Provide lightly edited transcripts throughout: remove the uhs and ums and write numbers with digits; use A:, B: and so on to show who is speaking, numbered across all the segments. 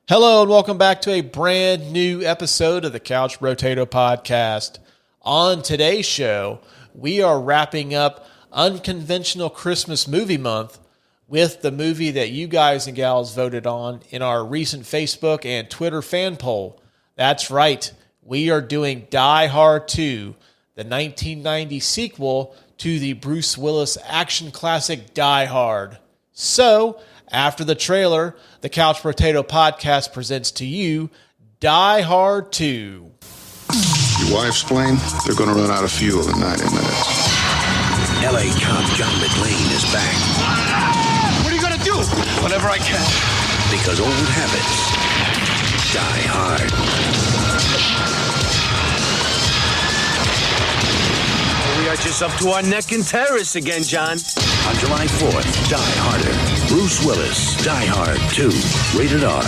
A: Hello and welcome back to a brand new episode of the Couch Brotato Podcast. On today's show, we are wrapping up Unconventional Christmas Movie Month with the movie that you guys and gals voted on in our recent Facebook and Twitter fan poll. That's right, we are doing Die Hard 2, the 1990 sequel to the Bruce Willis action classic Die Hard. So, after the trailer, the Couch Brotato Podcast presents to you Die Hard 2.
B: Your wife's plane, they're going to run out of fuel in 90 minutes.
C: L.A. cop John McClane is back.
D: What are you going to do? Whatever I can.
C: Because old habits die hard.
D: We are just up to our neck in terrorists again, John.
C: On July 4th, Die Harder. Bruce Willis, Die Hard 2. Rated R.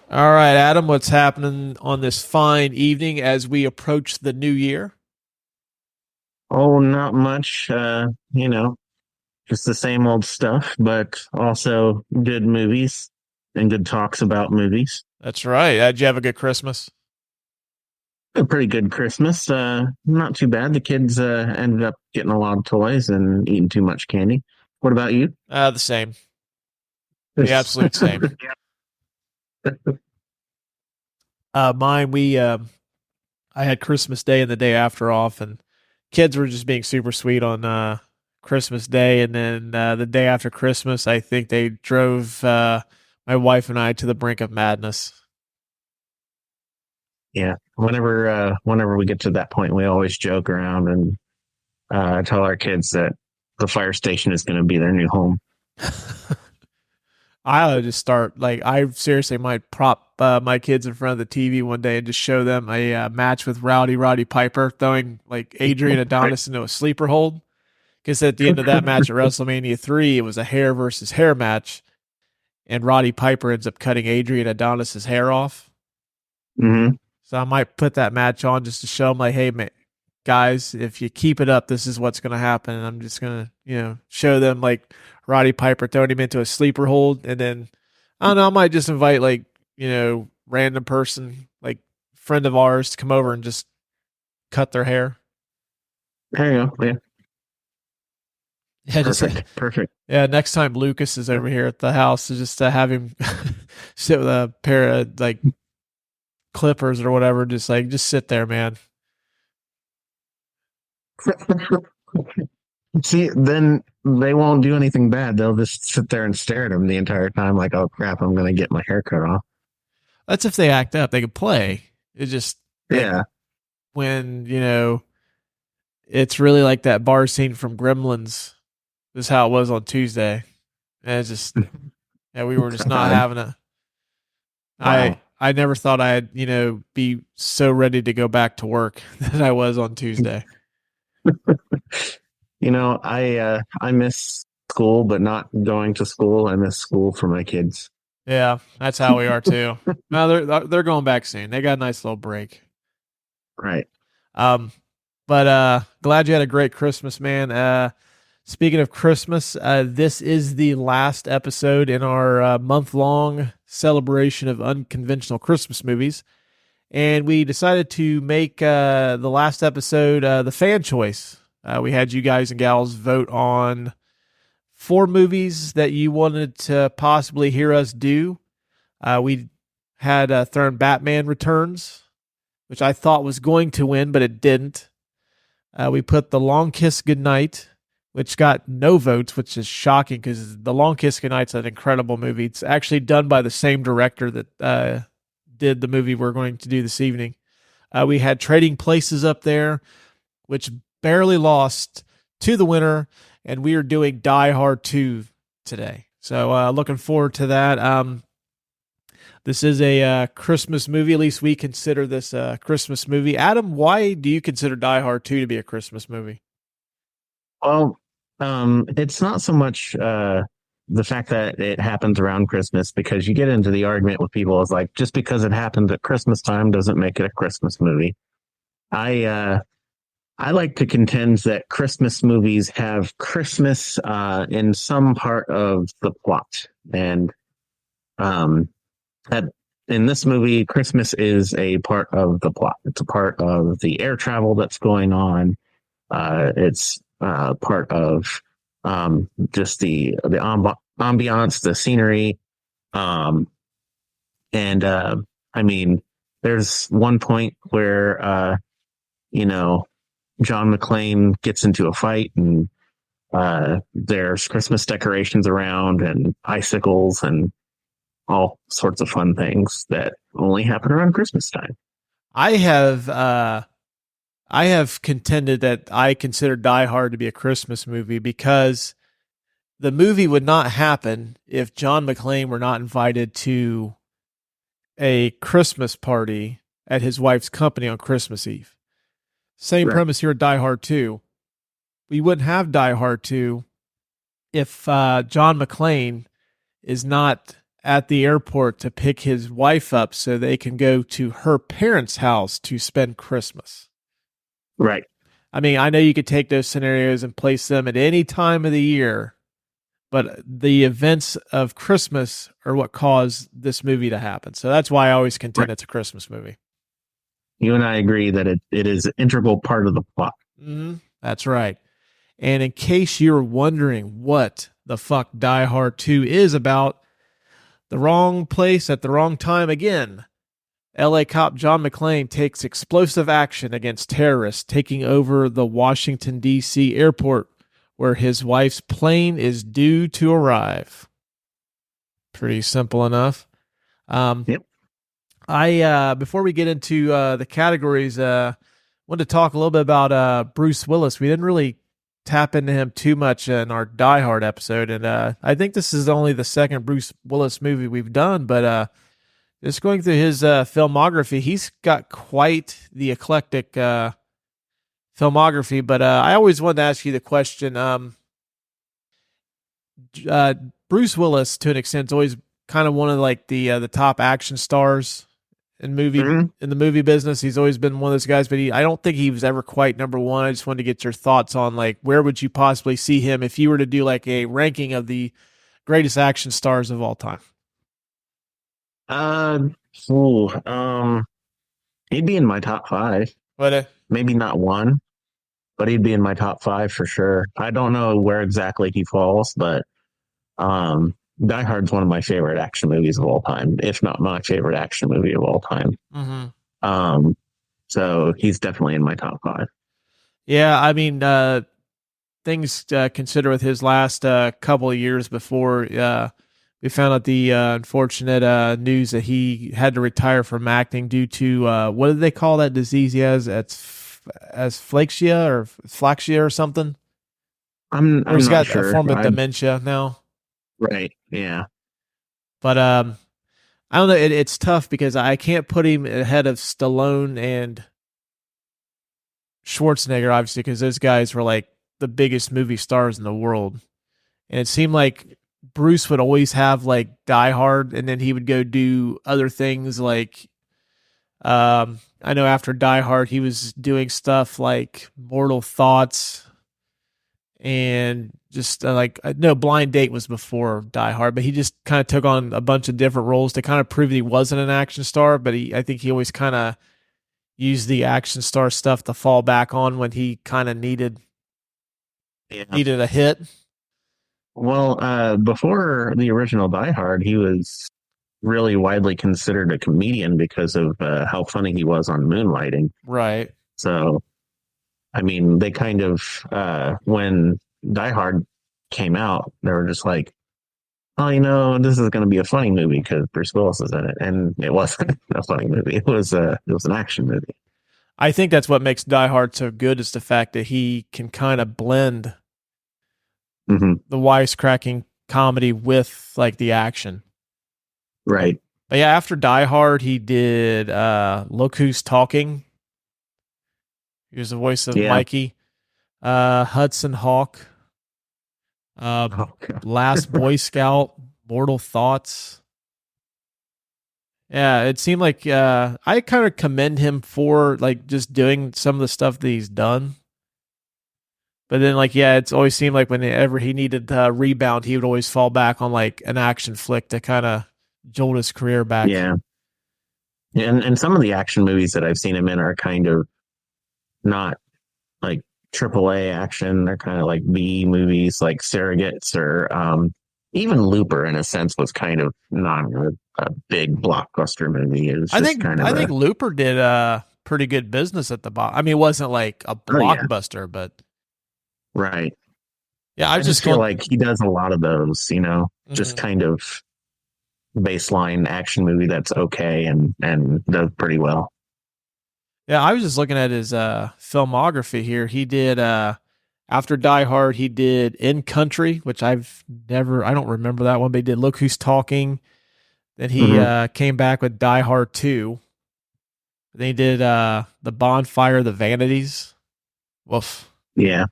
A: All right, Adam, what's happening on this fine evening as we approach the new year?
E: Oh, not much. Just the same old stuff, but also good movies and good talks about movies.
A: That's right. Did you have a good Christmas?
E: A pretty good Christmas. Not too bad. The kids ended up getting a lot of toys and eating too much candy. What about you?
A: The same. The absolute same. Mine, I had Christmas Day and the day after off, and kids were just being super sweet on Christmas Day, and then the day after Christmas, I think they drove my wife and I to the brink of madness.
E: Yeah. Whenever we get to that point, we always joke around and tell our kids that the fire station is going to be their new home.
A: I just start, I seriously might prop my kids in front of the TV one day and just show them a match with Roddy Piper throwing Adrian Adonis into a sleeper hold. Because at the end of that match at WrestleMania 3, it was a hair versus hair match, and Roddy Piper ends up cutting Adrian Adonis's hair off.
E: Mm-hmm.
A: So I might put that match on just to show them, hey, guys, if you keep it up, this is what's going to happen. And I'm just going to, show them Roddy Piper throwing him into a sleeper hold, and then I don't know, I might just invite random person, friend of ours, to come over and just cut their hair.
E: There you go. Yeah.
A: Yeah,
E: Perfect.
A: Yeah, next time Lucas is over here at the house, just to have him sit with a pair of clippers or whatever, just sit there, man.
E: See, then they won't do anything bad. They'll just sit there and stare at him the entire time, like, oh crap, I'm going to get my hair cut off.
A: That's if they act up. They can play. It just when it's really like that bar scene from Gremlins. This is how it was on Tuesday. And it's just, we were just not having it. Wow. I never thought I'd, be so ready to go back to work that I was on Tuesday.
E: I miss school, but not going to school. I miss school for my kids.
A: Yeah, that's how we are too. No, they're going back soon. They got a nice little break.
E: Right.
A: But glad you had a great Christmas, man. Speaking of Christmas, this is the last episode in our month-long celebration of unconventional Christmas movies. And we decided to make the last episode the fan choice. We had you guys and gals vote on 4 movies that you wanted to possibly hear us do. We had thrown Batman Returns, which I thought was going to win, but it didn't. We put The Long Kiss Goodnight, which got no votes, which is shocking because The Long Kiss Goodnight's an incredible movie. It's actually done by the same director that did the movie we're going to do this evening. We had Trading Places up there, which barely lost to the winner, and we are doing Die Hard 2 today. So looking forward to that. This is a Christmas movie. At least we consider this a Christmas movie. Adam, why do you consider Die Hard 2 to be a Christmas movie?
E: Well, it's not so much the fact that it happens around Christmas, because you get into the argument with people is like, just because it happens at Christmas time doesn't make it a Christmas movie. I like to contend that Christmas movies have Christmas in some part of the plot, and that in this movie, Christmas is a part of the plot. It's a part of the air travel that's going on. It's part of just the ambiance, the scenery. And I mean, there's one point where, John McClane gets into a fight, and there's Christmas decorations around and icicles and all sorts of fun things that only happen around Christmas time.
A: I have contended that I consider Die Hard to be a Christmas movie because the movie would not happen if John McClane were not invited to a Christmas party at his wife's company on Christmas Eve. Same premise here at Die Hard 2. We wouldn't have Die Hard 2 if John McClane is not at the airport to pick his wife up so they can go to her parents' house to spend Christmas.
E: Right.
A: I mean, I know you could take those scenarios and place them at any time of the year, but the events of Christmas are what caused this movie to happen. So that's why I always contend it's a Christmas movie.
E: You and I agree that it is an integral part of the plot.
A: Mm-hmm. That's right. And in case you're wondering what the fuck Die Hard 2 is about, the wrong place at the wrong time again. LA cop John McClane takes explosive action against terrorists taking over the Washington, D.C. airport, where his wife's plane is due to arrive. Pretty simple enough.
E: Yep.
A: Before we get into the categories, wanted to talk a little bit about Bruce Willis. We didn't really tap into him too much in our Die Hard episode, and I think this is only the second Bruce Willis movie we've done, but just going through his filmography, he's got quite the eclectic filmography. But I always wanted to ask you the question, Bruce Willis, to an extent, is always kind of one of like the top action stars in the movie business. He's always been one of those guys, but I don't think he was ever quite number one. I just wanted to get your thoughts on like where would you possibly see him if you were to do like a ranking of the greatest action stars of all time.
E: He'd be in my top 5.
A: What?
E: Maybe not one, but he'd be in my top 5 for sure. I don't know where exactly he falls, but Die Hard's one of my favorite action movies of all time, if not my favorite action movie of all time.
A: Mm-hmm.
E: So he's definitely in my top 5.
A: Yeah, I mean, things to consider with his last couple of years before we found out the unfortunate news that he had to retire from acting due to what do they call that disease he has? It's flaxia or something.
E: I'm
A: he's
E: not
A: got
E: sure.
A: a form of dementia now.
E: Right. Yeah.
A: But I don't know. It's tough because I can't put him ahead of Stallone and Schwarzenegger, obviously, because those guys were like the biggest movie stars in the world. And it seemed like Bruce would always have like Die Hard, and then he would go do other things like, I know after Die Hard, he was doing stuff like Mortal Thoughts and just Blind Date was before Die Hard, but he just kind of took on a bunch of different roles to kind of prove that he wasn't an action star, but I think he always kind of used the action star stuff to fall back on when he kind of needed a hit.
E: Well, before the original Die Hard, he was really widely considered a comedian because of how funny he was on Moonlighting.
A: Right.
E: So, I mean, they kind of, when Die Hard came out, they were just like, oh, this is going to be a funny movie because Bruce Willis is in it. And it wasn't a funny movie. It was an action movie.
A: I think that's what makes Die Hard so good is the fact that he can kind of blend the wisecracking comedy with like the action.
E: Right.
A: But yeah, after Die Hard, he did Look Who's Talking. He was the voice of Mikey. Hudson Hawk.
E: Oh, God.
A: Last Boy Scout, Mortal Thoughts. Yeah, it seemed like I kind of commend him for like just doing some of the stuff that he's done. But then, like, yeah, it's always seemed like whenever he needed to rebound, he would always fall back on like an action flick to kind of jolt his career back.
E: Yeah. And some of the action movies that I've seen him in are kind of not like AAA action. They're kind of like B movies, like Surrogates, or even Looper, in a sense, was kind of not a big blockbuster movie. It was just
A: I think Looper did pretty good business at the bottom. I mean, it wasn't like a blockbuster, but
E: right.
A: Yeah,
E: I just feel like he does a lot of those, just kind of baseline action movie that's okay and does pretty well.
A: Yeah, I was just looking at his filmography here. He did after Die Hard, he did In Country, which I don't remember that one, but he did Look Who's Talking. Then he came back with Die Hard 2. Then he did The Bonfire of the Vanities. Woof.
E: Yeah.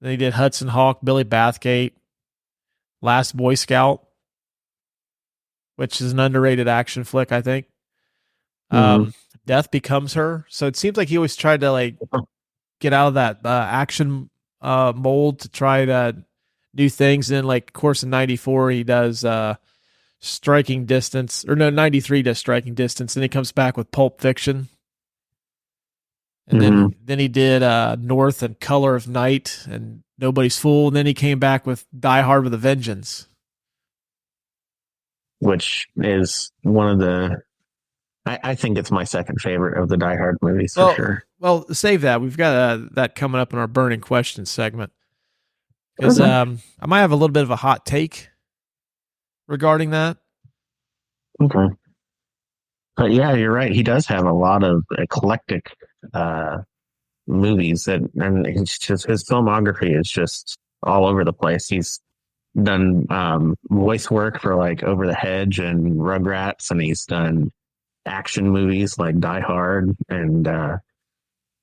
A: Then he did Hudson Hawk, Billy Bathgate, Last Boy Scout, which is an underrated action flick, I think. Death Becomes Her. So it seems like he always tried to like get out of that action mold to try to do things. And then, like, of course, in 94, he does Striking Distance, or no, 93 does Striking Distance. Then he comes back with Pulp Fiction. And then he did North and Color of Night and Nobody's Fool. And then he came back with Die Hard with a Vengeance,
E: which is one of the, I think it's my second favorite of the Die Hard movies for sure.
A: Well, save that. We've got that coming up in our burning questions segment. Because I might have a little bit of a hot take regarding that.
E: Okay. But yeah, you're right. He does have a lot of eclectic movies and it's just, his filmography is just all over the place. He's done voice work for like Over the Hedge and Rugrats, and he's done action movies like Die Hard, and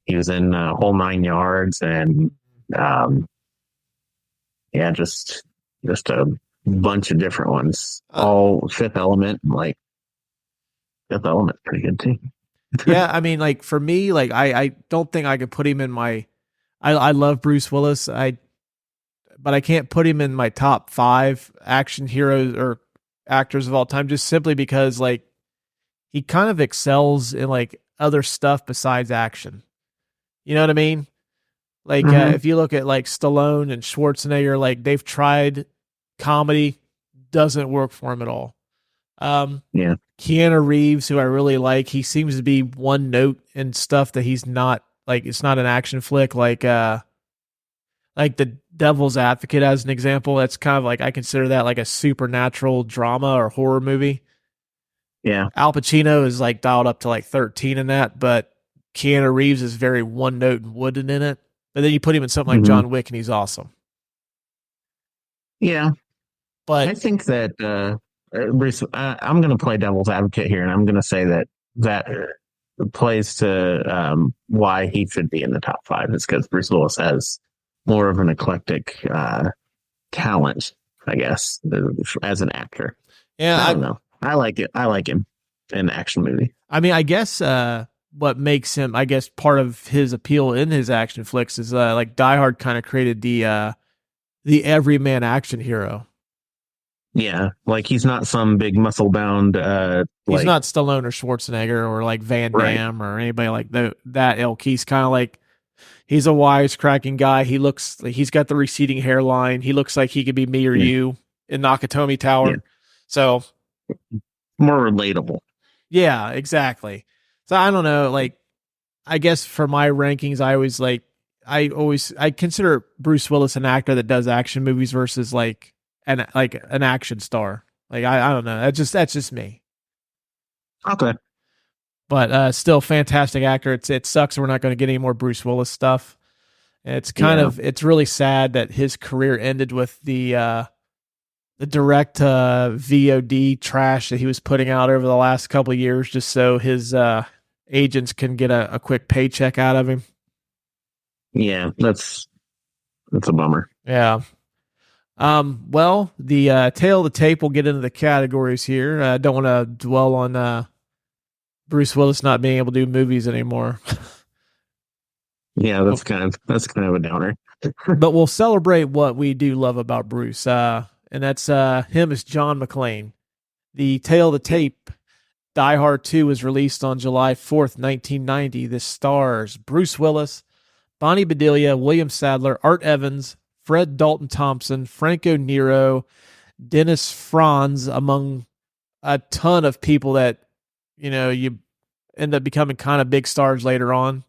E: he was in Whole Nine Yards, and just a bunch of different ones. All Fifth Element, like Fifth Element's pretty good too.
A: Yeah, I mean, like for me, like I don't think I could put him in my. I love Bruce Willis. But I can't put him in my top 5 action heroes or actors of all time, just simply because like he kind of excels in like other stuff besides action. You know what I mean? Like if you look at like Stallone and Schwarzenegger, like they've tried comedy, doesn't work for him at all.
E: Yeah.
A: Keanu Reeves, who I really like, he seems to be one note in stuff that he's not, like it's not an action flick, like The Devil's Advocate as an example. That's kind of like, I consider that like a supernatural drama or horror movie.
E: Yeah.
A: Al Pacino is like dialed up to like 13 in that, but Keanu Reeves is very one note and wooden in it. But then you put him in something like John Wick and he's awesome.
E: Yeah.
A: But
E: I think that Bruce, I'm going to play devil's advocate here, and I'm going to say that plays to why he should be in the top 5. It's because Bruce Willis has more of an eclectic talent, I guess, as an actor.
A: Yeah,
E: I don't know. I like it. I like him in the action movie.
A: I mean, I guess what makes him, I guess, part of his appeal in his action flicks is like Die Hard kind of created the everyman action hero.
E: Yeah, like he's not some big muscle bound.
A: He's not Stallone or Schwarzenegger or like Van Damme or anybody like that ilk. He's kind of like, he's a wisecracking guy. He looks like he's got the receding hairline. He looks like he could be me or you in Nakatomi Tower. Yeah. So
E: more relatable.
A: Yeah, exactly. So I don't know. Like, I guess for my rankings, I consider Bruce Willis an actor that does action movies versus like an action star. Like I don't know. That's just me.
E: Okay.
A: But still fantastic actor. It sucks we're not going to get any more Bruce Willis stuff. It's it's really sad that his career ended with the direct VOD trash that he was putting out over the last couple of years, just so his agents can get a quick paycheck out of him.
E: Yeah, that's a bummer.
A: Yeah. Well, the tail of the tape, we'll get into the categories here. I don't want to dwell on Bruce Willis not being able to do movies anymore.
E: Yeah, that's kind of a downer.
A: But we'll celebrate what we do love about Bruce. And that's him as John McClane. The tail of the tape, Die Hard 2, was released on July 4th, 1990. This stars Bruce Willis, Bonnie Bedelia, William Sadler, Art Evans, Fred Dalton Thompson, Franco Nero, Dennis Franz, among a ton of people that, you end up becoming kind of big stars later on.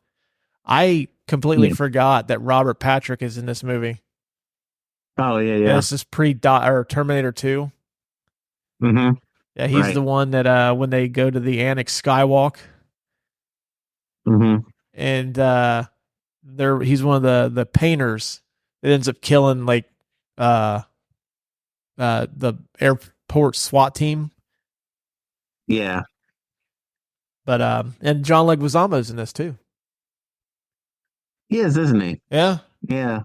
A: I completely forgot that Robert Patrick is in this movie.
E: Oh, yeah.
A: This is Terminator 2.
E: Mm-hmm.
A: Yeah, he's the one that when they go to the Annex Skywalk.
E: Mm-hmm.
A: And he's one of the painters that ends up killing the airport SWAT team.
E: Yeah.
A: But and John Leguizamo's in this too.
E: He is, isn't he?
A: Yeah.
E: Yeah.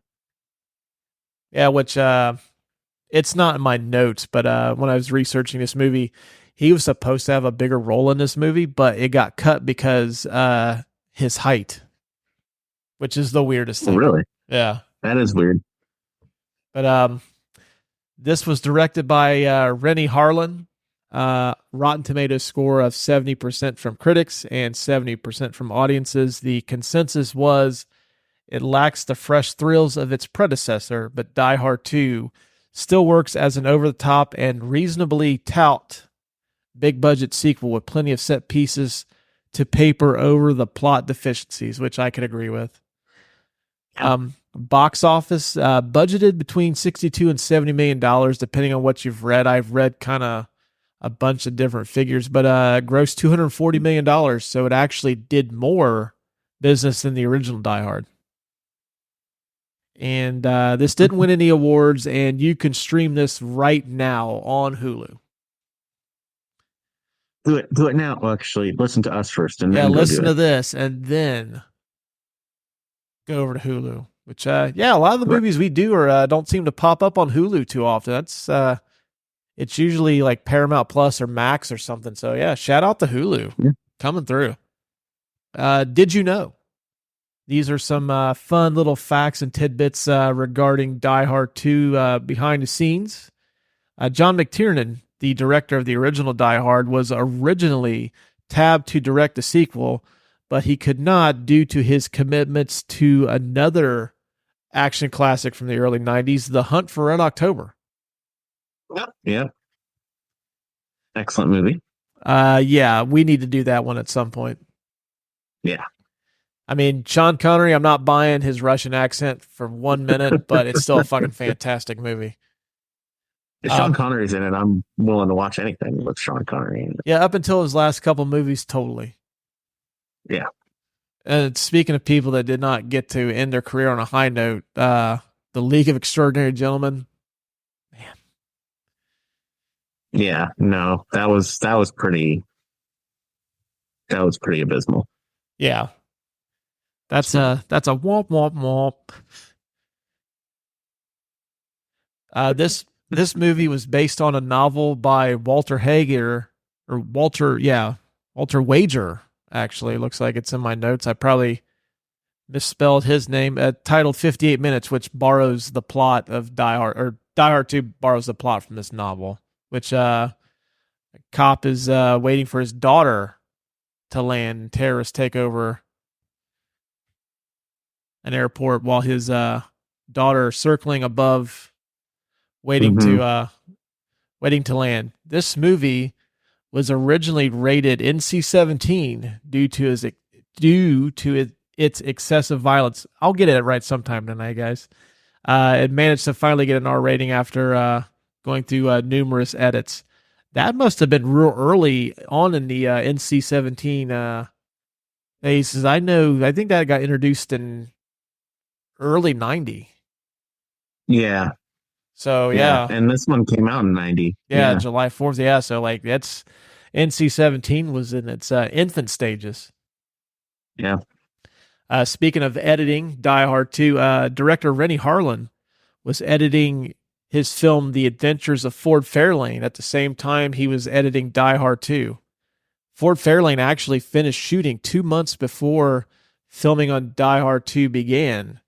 A: Yeah, which it's not in my notes, but when I was researching this movie, he was supposed to have a bigger role in this movie, but it got cut because his height, which is the weirdest thing.
E: Oh, really?
A: Yeah.
E: That is weird.
A: But this was directed by Rennie Harlan. Rotten Tomatoes score of 70% from critics and 70% from audiences. The consensus was it lacks the fresh thrills of its predecessor, but Die Hard 2 still works as an over-the-top and reasonably tout big-budget sequel with plenty of set pieces to paper over the plot deficiencies, which I could agree with. Box office budgeted between $62 and $70 million, depending on what you've read. I've read kind of a bunch of different figures, but grossed $240 million, so it actually did more business than the original Die Hard. And this didn't win any awards, and you can stream this right now on Hulu.
E: Do it now. Well, actually, listen to us first, and then
A: listen to this, and then go over to Hulu. Which, a lot of the movies we do don't seem to pop up on Hulu too often. That's it's usually like Paramount Plus or Max or something. So yeah, shout out to Hulu coming through. Did you know? These are some fun little facts and tidbits regarding Die Hard 2 behind the scenes. John McTiernan, the director of the original Die Hard, was originally tabbed to direct the sequel, but he could not due to his commitments to another action classic from the early 90s, The Hunt for Red October.
E: Yeah. Excellent movie.
A: We need to do that one at some point.
E: Yeah.
A: I mean, Sean Connery, I'm not buying his Russian accent for 1 minute, but it's still a fucking fantastic movie.
E: If Sean Connery's in it, I'm willing to watch anything with Sean Connery in it.
A: Yeah, up until his last couple movies, totally.
E: Yeah.
A: And speaking of people that did not get to end their career on a high note, The League of Extraordinary Gentlemen, man.
E: Yeah, no, that was pretty abysmal.
A: Yeah. That's a womp womp womp. This movie was based on a novel by Walter Wager. Actually, it looks like it's in my notes. I probably misspelled his name. Titled 58 Minutes, which borrows the plot of Die Hard, or Die Hard 2 borrows the plot from this novel, which a cop is waiting for his daughter to land. Terrorists take over an airport while his daughter circling above, waiting to land. This movie was originally rated NC-17 due to its excessive violence. I'll get it right sometime tonight, guys. It managed to finally get an R rating after going through numerous edits. That must have been real early on in the NC-17 phases. I think that got introduced in early 90.
E: Yeah.
A: So, yeah.
E: And this one came out in 90.
A: Yeah, July 4th. Yeah, so like that's NC-17 was in its infant stages.
E: Yeah.
A: Speaking of editing, Die Hard 2, director Rennie Harlan was editing his film The Adventures of Ford Fairlane at the same time he was editing Die Hard 2. Ford Fairlane actually finished shooting 2 months before filming on Die Hard 2 began.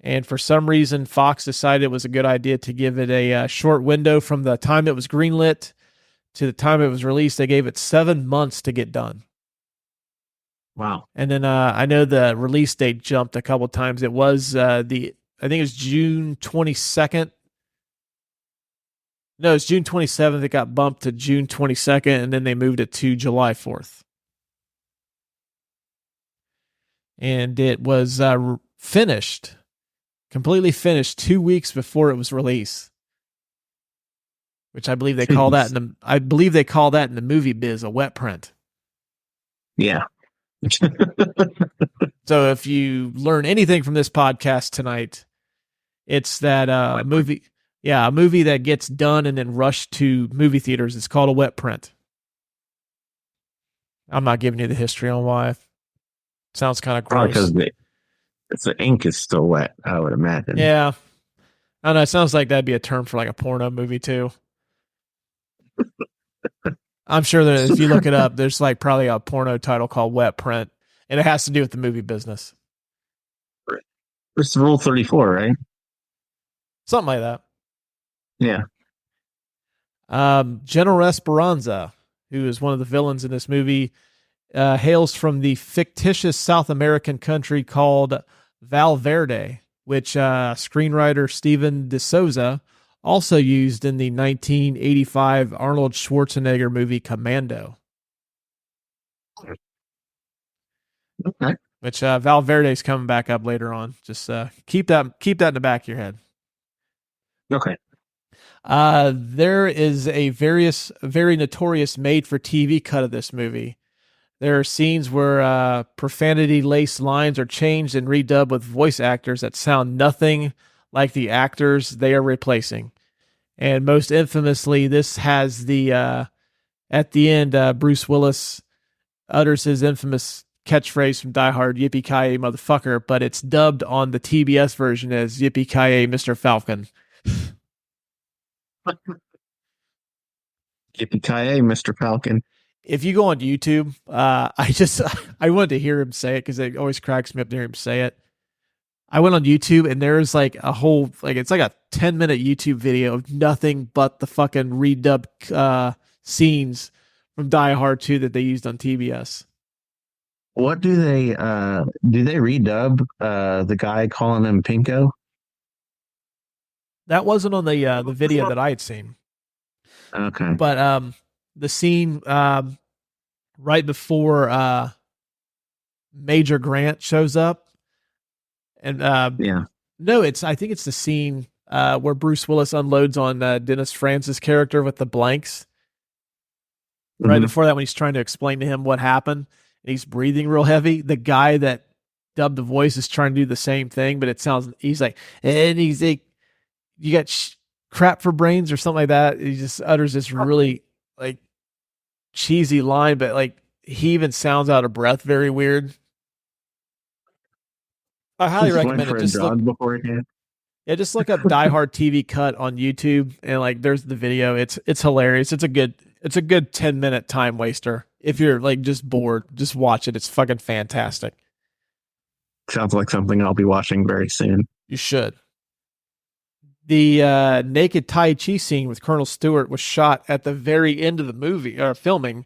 A: And for some reason, Fox decided it was a good idea to give it a short window from the time it was greenlit to the time it was released. They gave it 7 months to get done.
E: Wow.
A: And then I know the release date jumped a couple times. It was I think it was June 22nd. No, it's June 27th. It got bumped to June 22nd, and then they moved it to July 4th. And it was finished, completely finished 2 weeks before it was released. Which I believe they call that in the movie biz a wet print.
E: Yeah.
A: So if you learn anything from this podcast tonight, it's that a movie that gets done and then rushed to movie theaters is called a wet print. I'm not giving you the history on why. Sounds kind of gross.
E: Probably because the ink is still wet, I would imagine.
A: Yeah. I don't know. It sounds like that'd be a term for like a porno movie too. I'm sure that if you look it up, there's like probably a porno title called Wet Print, and it has to do with the movie business.
E: It's Rule 34, right?
A: Something like that.
E: Yeah.
A: General Esperanza, who is one of the villains in this movie, hails from the fictitious South American country called Valverde, which screenwriter Steven de Souza also used in the 1985 Arnold Schwarzenegger movie Commando.
E: Okay.
A: Which Valverde's coming back up later on. Just keep that in the back of your head.
E: Okay.
A: There is a very notorious made-for-TV cut of this movie. There are scenes where profanity-laced lines are changed and redubbed with voice actors that sound nothing like the actors they are replacing. And most infamously, this has the at the end, Bruce Willis utters his infamous catchphrase from Die Hard, "Yippee-ki-yay, motherfucker," but it's dubbed on the TBS version as "Yippee-ki-yay, Mr. Falcon."
E: Yippee-ki-yay, Mr. Falcon.
A: If you go on YouTube, I wanted to hear him say it because it always cracks me up to hear him say it. I went on YouTube and there's like a whole, like it's like a 10-minute YouTube video of nothing but the fucking redubbed scenes from Die Hard 2 that they used on TBS.
E: What do they redub the guy calling him Pinko?
A: That wasn't on the video that I had seen.
E: Okay.
A: But the scene right before Major Grant shows up, and
E: yeah,
A: no, I think it's the scene where Bruce Willis unloads on Dennis Franz's character with the blanks. Mm-hmm. Right before that, when he's trying to explain to him what happened, and he's breathing real heavy. The guy that dubbed the voice is trying to do the same thing, but he's like, "You got crap for brains" or something like that. He just utters this really like cheesy line, but like he even sounds out of breath, very weird. I highly recommend it. Just look up Die Hard TV cut on YouTube, and like there's the video. It's hilarious. It's a good 10-minute time waster. If you're like just bored, just watch it. It's fucking fantastic.
E: Sounds like something I'll be watching very soon.
A: You should. The naked Tai Chi scene with Colonel Stewart was shot at the very end of the movie filming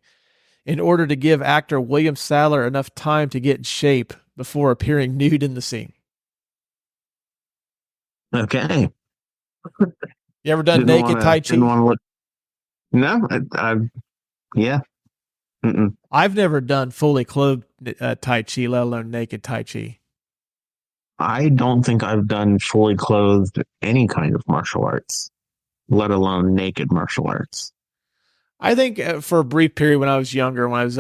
A: in order to give actor William Sadler enough time to get in shape before appearing nude in the scene.
E: Okay.
A: You ever done naked Tai Chi?
E: No, yeah. Mm-mm.
A: I've never done fully clothed Tai Chi, let alone naked Tai Chi.
E: I don't think I've done fully clothed any kind of martial arts, let alone naked martial arts.
A: I think for a brief period when I was younger, when I was,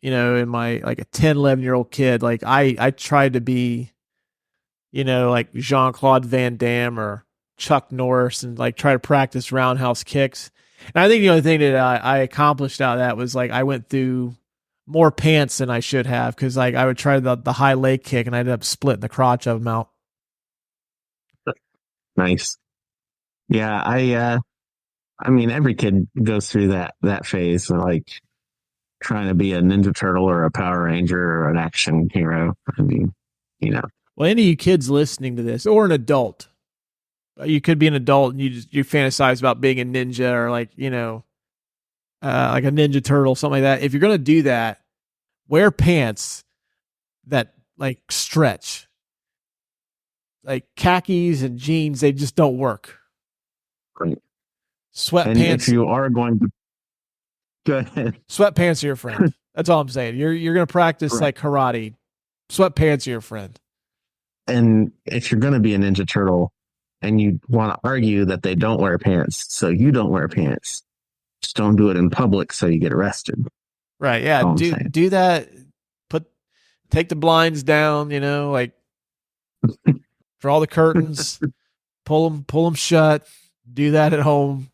A: in my like a 10, 11-year-old kid, like I tried to be, like Jean-Claude Van Damme or Chuck Norris and like try to practice roundhouse kicks. And I think the only thing that I accomplished out of that was like I went through more pants than I should have, because like I would try the high leg kick and I ended up splitting the crotch of them out.
E: Nice. Yeah, I mean, every kid goes through that phase, of, like trying to be a Ninja Turtle or a Power Ranger or an action hero. I mean, you know.
A: Well, any of you kids listening to this, or an adult, you could be an adult and you fantasize about being a ninja or like like a Ninja Turtle, something like that. If you're gonna do that, wear pants that like stretch. Like khakis and jeans, they just don't work.
E: Right.
A: Sweatpants.
E: And if you are going to go ahead,
A: sweatpants are your friend. That's all I'm saying. You're gonna practice
E: right.
A: like karate. Sweatpants are your friend.
E: And if you're going to be a Ninja Turtle and you want to argue that they don't wear pants, so you don't wear pants, just don't do it in public so you get arrested.
A: Right. Yeah. Do that. Take the blinds down, like draw the curtains, pull them shut. Do that at home.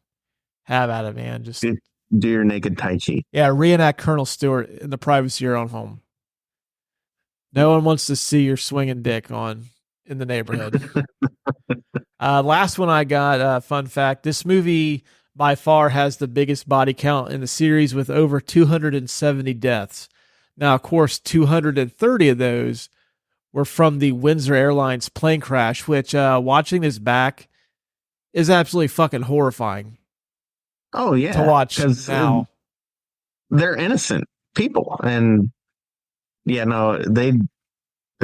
A: Have at it, man. Just
E: do your naked Tai Chi.
A: Yeah. Reenact Colonel Stewart in the privacy of your own home. No one wants to see your swinging dick in the neighborhood. Last one I got, fun fact. This movie by far has the biggest body count in the series with over 270 deaths. Now, of course, 230 of those were from the Windsor Airlines plane crash, which watching this back is absolutely fucking horrifying.
E: Oh, yeah.
A: To watch now.
E: They're innocent people. And yeah, no, they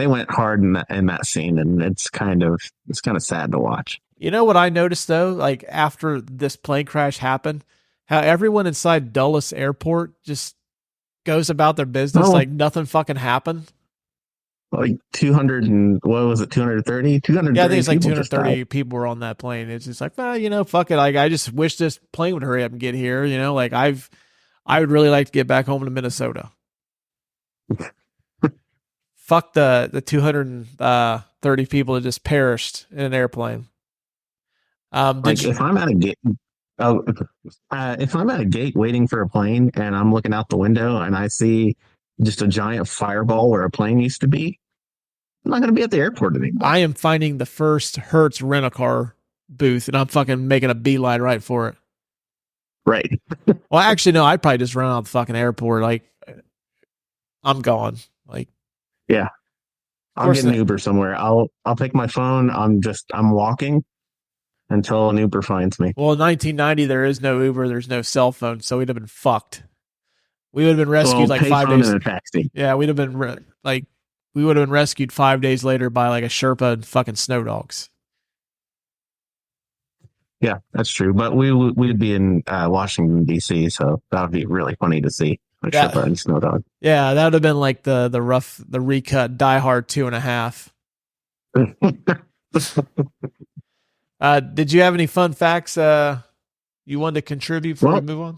E: went hard in that scene, and it's kind of sad to watch. You
A: know what I noticed though, like after this plane crash happened, how everyone inside Dulles Airport just goes about their business like nothing fucking happened.
E: Like 200 and what was it? 230? 230.
A: Yeah, I think it's like 230 people were on that plane. It's just like, fuck it. Like I just wish this plane would hurry up and get here. Like I would really like to get back home to Minnesota. Fuck the 230 people that just perished in an airplane.
E: If I'm at a gate, if I'm at a gate waiting for a plane and I'm looking out the window and I see just a giant fireball where a plane used to be, I'm not going to be at the airport anymore.
A: I am finding the first Hertz rent-a-car booth and I'm fucking making a beeline right for it.
E: Right.
A: Well, actually, no, I'd probably just run out the fucking airport. Like, I'm gone. Like,
E: yeah, I'll get an Uber somewhere. I'll take my phone. I'm walking until an Uber finds me.
A: Well, in 1990, there is no Uber. There's no cell phone, so we'd have been fucked. We would have been rescued like 5 days.
E: In a taxi.
A: Yeah, we'd have been we would have been rescued 5 days later by like a Sherpa and fucking snow dogs.
E: Yeah, that's true. But we'd be in Washington D.C., so that would be really funny to see. Sherpa and snow dog.
A: Yeah, that would have been like the recut Die Hard 2.5. Did you have any fun facts you wanted to contribute before we move on?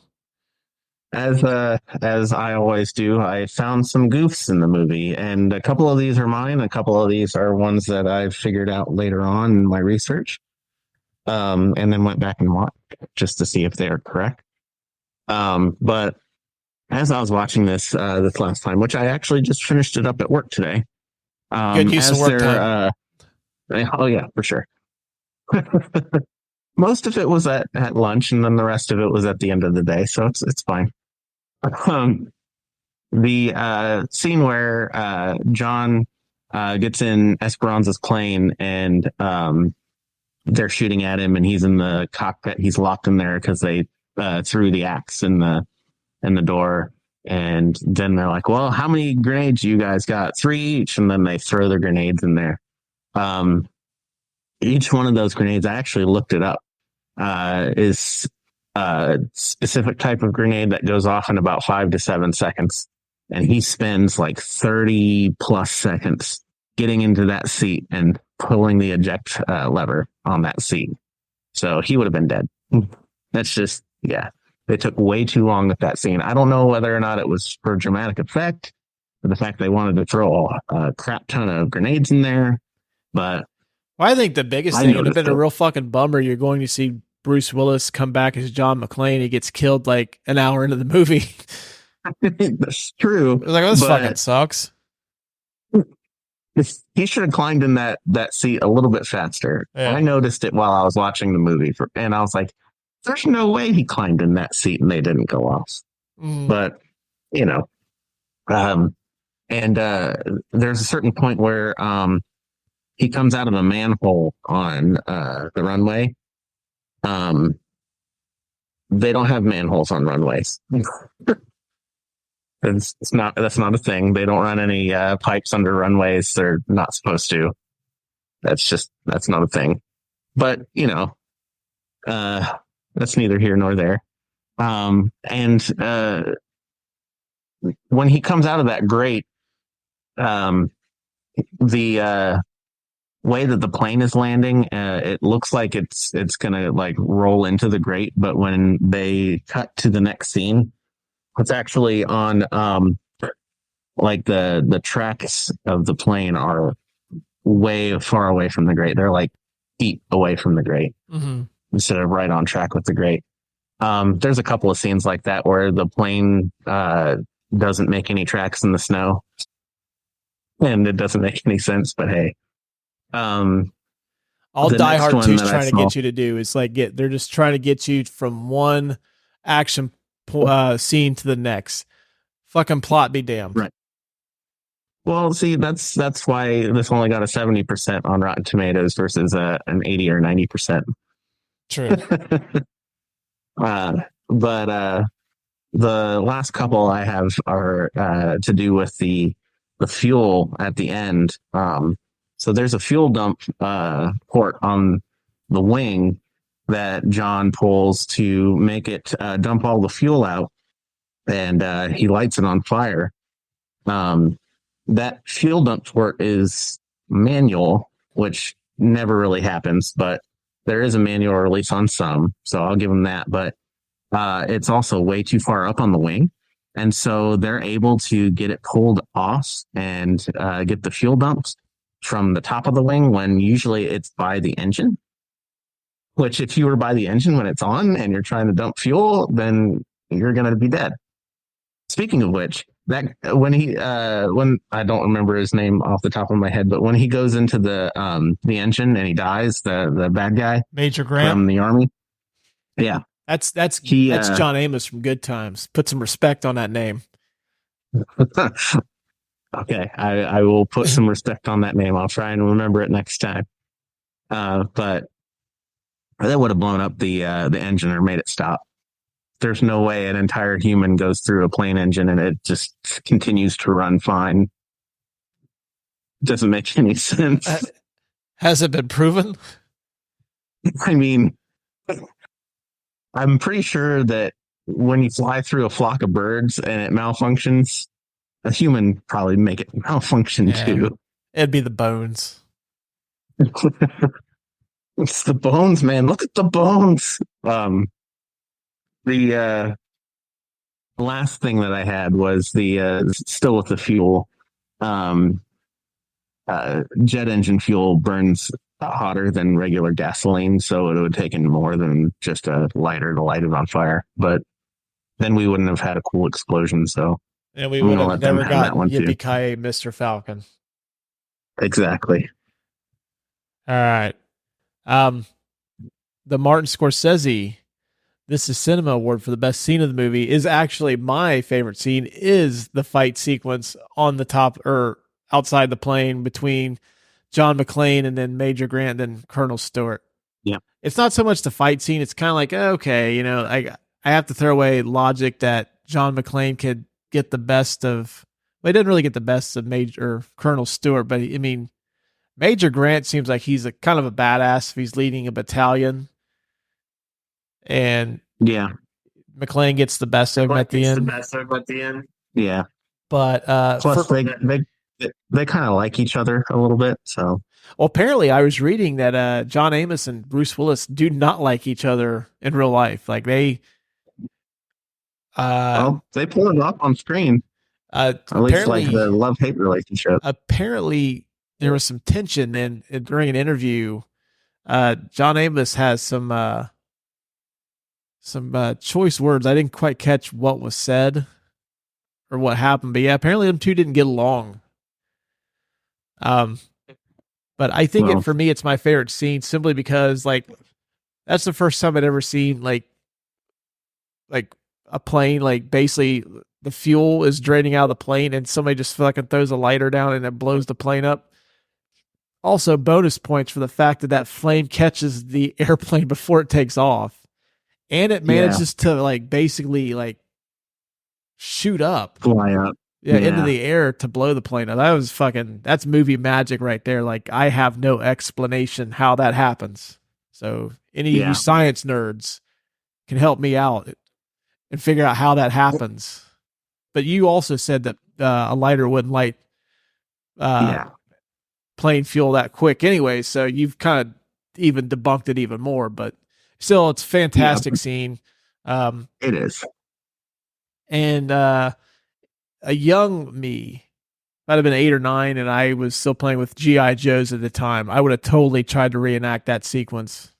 E: As I always do, I found some goofs in the movie, and a couple of these are mine. A couple of these are ones that I've figured out later on in my research, and then went back and watched just to see if they are correct. But as I was watching this last time, which I actually just finished it up at work today.
A: Good use of work time.
E: Oh yeah, for sure. Most of it was at lunch, and then the rest of it was at the end of the day, so it's fine. The scene where John gets in Esperanza's plane, and they're shooting at him, and he's in the cockpit. He's locked in there because they threw the axe in the door, and then they're like, well, how many grenades you guys got? 3 each. And then they throw their grenades in there. Each one of those grenades, I actually looked it up, is a specific type of grenade that goes off in about 5 to 7 seconds. And he spends like 30 plus seconds getting into that seat and pulling the eject lever on that seat. So he would have been dead. That's just, yeah. They took way too long with that scene. I don't know whether or not it was for dramatic effect, or the fact they wanted to throw a crap ton of grenades in there. But
A: I think the biggest thing would have been a real fucking bummer. You're going to see Bruce Willis come back as John McClane. He gets killed like an hour into the movie.
E: That's true.
A: Like, this fucking sucks.
E: he should have climbed in that seat a little bit faster.
A: Yeah.
E: I noticed it while I was watching the movie, and I was like, "There's no way he climbed in that seat and they didn't go off." But you know, and there's a certain point where he comes out of a manhole on the runway. They don't have manholes on runways. That's not a thing. They don't run any pipes under runways. They're not supposed to. That's not a thing. But you know, that's neither here nor there. And when he comes out of that grate, the way that the plane is landing, it looks like it's gonna like roll into the grate. But when they cut to the next scene, it's actually on like the tracks of the plane are way far away from the grate. They're like feet away from the grate instead of right on track with the grate. There's a couple of scenes like that where the plane doesn't make any tracks in the snow, and it doesn't make any sense. But hey,
A: all Die Hard 2 is trying to get you to do is like they're just trying to get you from one action scene to the next. Fucking plot be damned.
E: Right. Well, see, that's why this only got a 70% on Rotten Tomatoes versus an 80 or 90%.
A: True.
E: But the last couple I have are to do with the fuel at the end. So there's a fuel dump port on the wing that John pulls to make it dump all the fuel out, and he lights it on fire. That fuel dump port is manual, which never really happens, but there is a manual release on some, so I'll give them that. But it's also way too far up on the wing, and so they're able to get it pulled off and get the fuel dumps from the top of the wing when usually it's by the engine. Which, if you were by the engine when it's on and you're trying to dump fuel, then you're going to be dead. Speaking of which, that when I don't remember his name off the top of my head, but when he goes into the engine and he dies, the bad guy,
A: Major Grant
E: from the army, yeah,
A: that's John Amos from Good Times. Put some respect on that name.
E: Okay, I will put some respect on that name. I'll try and remember it next time. But that would have blown up the engine or made it stop. There's no way an entire human goes through a plane engine and it just continues to run fine. Doesn't make any sense.
A: Has it been proven?
E: I mean, I'm pretty sure that when you fly through a flock of birds and it malfunctions, a human probably make it malfunction too.
A: It'd be the bones.
E: It's the bones, man. Look at the bones. The last thing that I had was the still with the fuel. Jet engine fuel burns hotter than regular gasoline, so it would have taken more than just a lighter to light it on fire. But then we wouldn't have had a cool explosion. So,
A: and we would have never got Yippee-ki-yay, Mr. Falcon.
E: Exactly.
A: All right. The Martin Scorsese This Is Cinema Award for the best scene of the movie is actually my favorite scene, is the fight sequence on the top or outside the plane between John McClane and then Major Grant and then Colonel Stewart.
E: Yeah.
A: It's not so much the fight scene. It's kind of like, okay, you know, I have to throw away logic that John McClane could get the best of, well, he didn't really get the best of Major Colonel Stewart, but I mean, Major Grant seems like he's a kind of a badass if he's leading a battalion. And
E: yeah,
A: McClane gets the best of him at the end.
E: Yeah.
A: But
E: plus they kind of like each other a little bit. So,
A: well, apparently I was reading that John Amos and Bruce Willis do not like each other in real life. Like they
E: pull it off on screen. At least like the love-hate relationship.
A: Apparently there was some tension and during an interview, John Amos has some choice words. I didn't quite catch what was said or what happened, but yeah, apparently them two didn't get along. Um, but I think for me, it's my favorite scene simply because like that's the first time I'd ever seen like a plane, like basically the fuel is draining out of the plane and somebody just fucking throws a lighter down and it blows the plane up. Also, bonus points for the fact that that flame catches the airplane before it takes off, and it manages to like basically like shoot up,
E: fly up,
A: into the air to blow the plane up. That's movie magic right there. Like I have no explanation how that happens. So any of you science nerds can help me out and figure out how that happens. But you also said that a lighter wouldn't light plane fuel that quick anyway, so you've kind of even debunked it even more, but still it's a fantastic scene.
E: It is.
A: And a young me, might have been 8 or 9, and I was still playing with G.I. Joes at the time. I would have totally tried to reenact that sequence.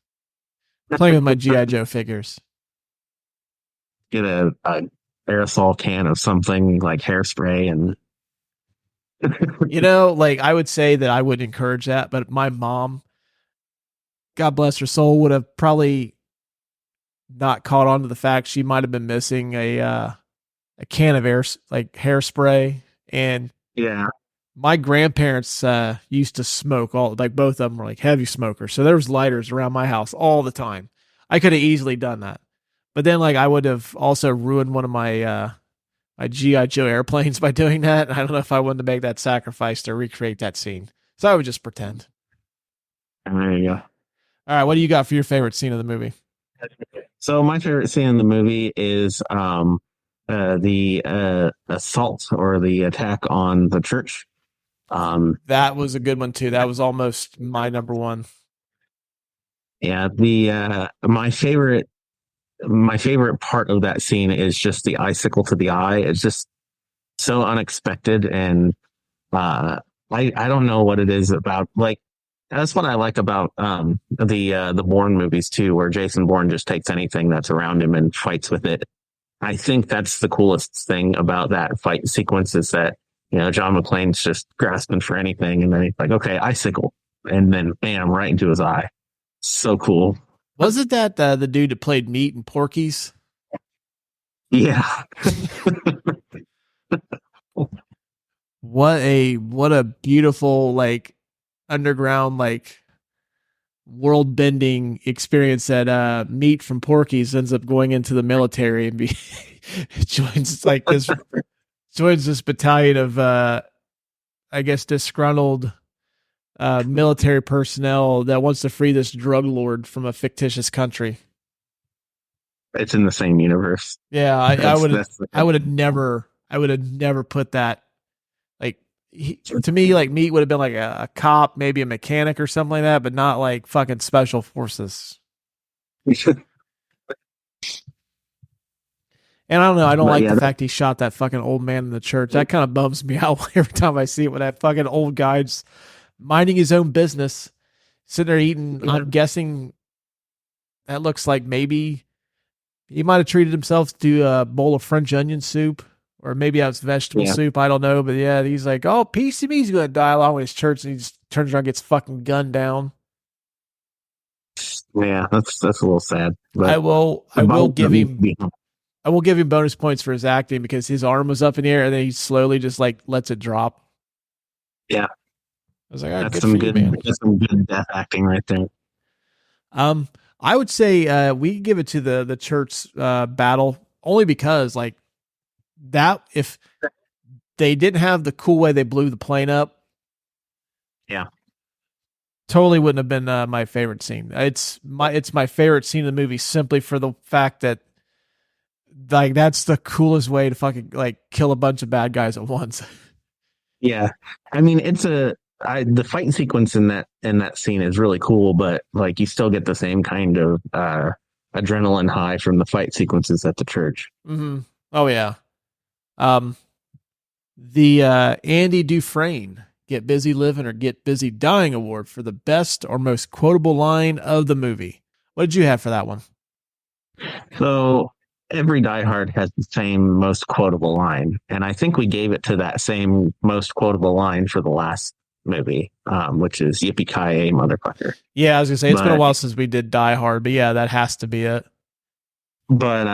A: Playing with my G.I. Joe figures.
E: Get a aerosol can of something like hairspray and
A: like I would say that I wouldn't encourage that, but my mom, God bless her soul, would have probably not caught on to the fact she might have been missing a can of hairspray. And my grandparents used to smoke both of them were like heavy smokers, so there was lighters around my house all the time. I could have easily done that, but then like I would have also ruined one of my my G.I. Joe airplanes by doing that. I don't know if I wanted to make that sacrifice to recreate that scene. So I would just pretend.
E: There you go.
A: All right. What do you got for your favorite scene of the movie?
E: So my favorite scene in the movie is the assault or the attack on the church.
A: That was a good one too. That was almost my number one.
E: Yeah. My favorite part of that scene is just the icicle to the eye. It's just so unexpected. And I don't know what it is about. Like, that's what I like about the Bourne movies too, where Jason Bourne just takes anything that's around him and fights with it. I think that's the coolest thing about that fight sequence is that, John McClane's just grasping for anything. And then he's like, okay, icicle. And then bam, right into his eye. So cool.
A: Wasn't that the dude that played Meat in Porky's?
E: Yeah.
A: What a beautiful like underground like world bending experience that Meat from Porky's ends up going into the military and joins this battalion of I guess disgruntled military personnel that wants to free this drug lord from a fictitious country.
E: It's in the same universe.
A: Yeah, I would have never put that. Like to me, like Meat would have been like a cop, maybe a mechanic or something like that, but not like fucking special forces. And I don't know. I don't like the fact he shot that fucking old man in the church. That kind of bums me out every time I see it when that fucking old guy's minding his own business, sitting there eating. I'm guessing that looks like maybe he might have treated himself to a bowl of French onion soup, or maybe that's vegetable soup. I don't know. But yeah, he's like, oh, piece of me's going to die along with his church. And he just turns around and gets fucking gunned down.
E: Yeah, that's a little sad.
A: But I will give him bonus points for his acting because his arm was up in the air and then he slowly just like lets it drop.
E: Yeah.
A: I was like,
E: that's some good death acting right there.
A: I would say we give it to the church battle only because like that if they didn't have the cool way they blew the plane up, totally wouldn't have been my favorite scene. It's my favorite scene in the movie simply for the fact that like that's the coolest way to fucking like kill a bunch of bad guys at once.
E: Yeah, I mean the fight sequence in that scene is really cool, but like you still get the same kind of adrenaline high from the fight sequences at the church.
A: Mm-hmm. Oh yeah. The Andy Dufresne Get Busy Living or Get Busy Dying award for the best or most quotable line of the movie. What did you have for that one?
E: So every Die Hard has the same most quotable line, and I think we gave it to that same most quotable line for the last movie, which is Yippee-Ki-Yay, Motherfucker.
A: Yeah, I was gonna say it's been a
E: But-
A: while since we did Die Hard, but yeah, that has to be it.
E: But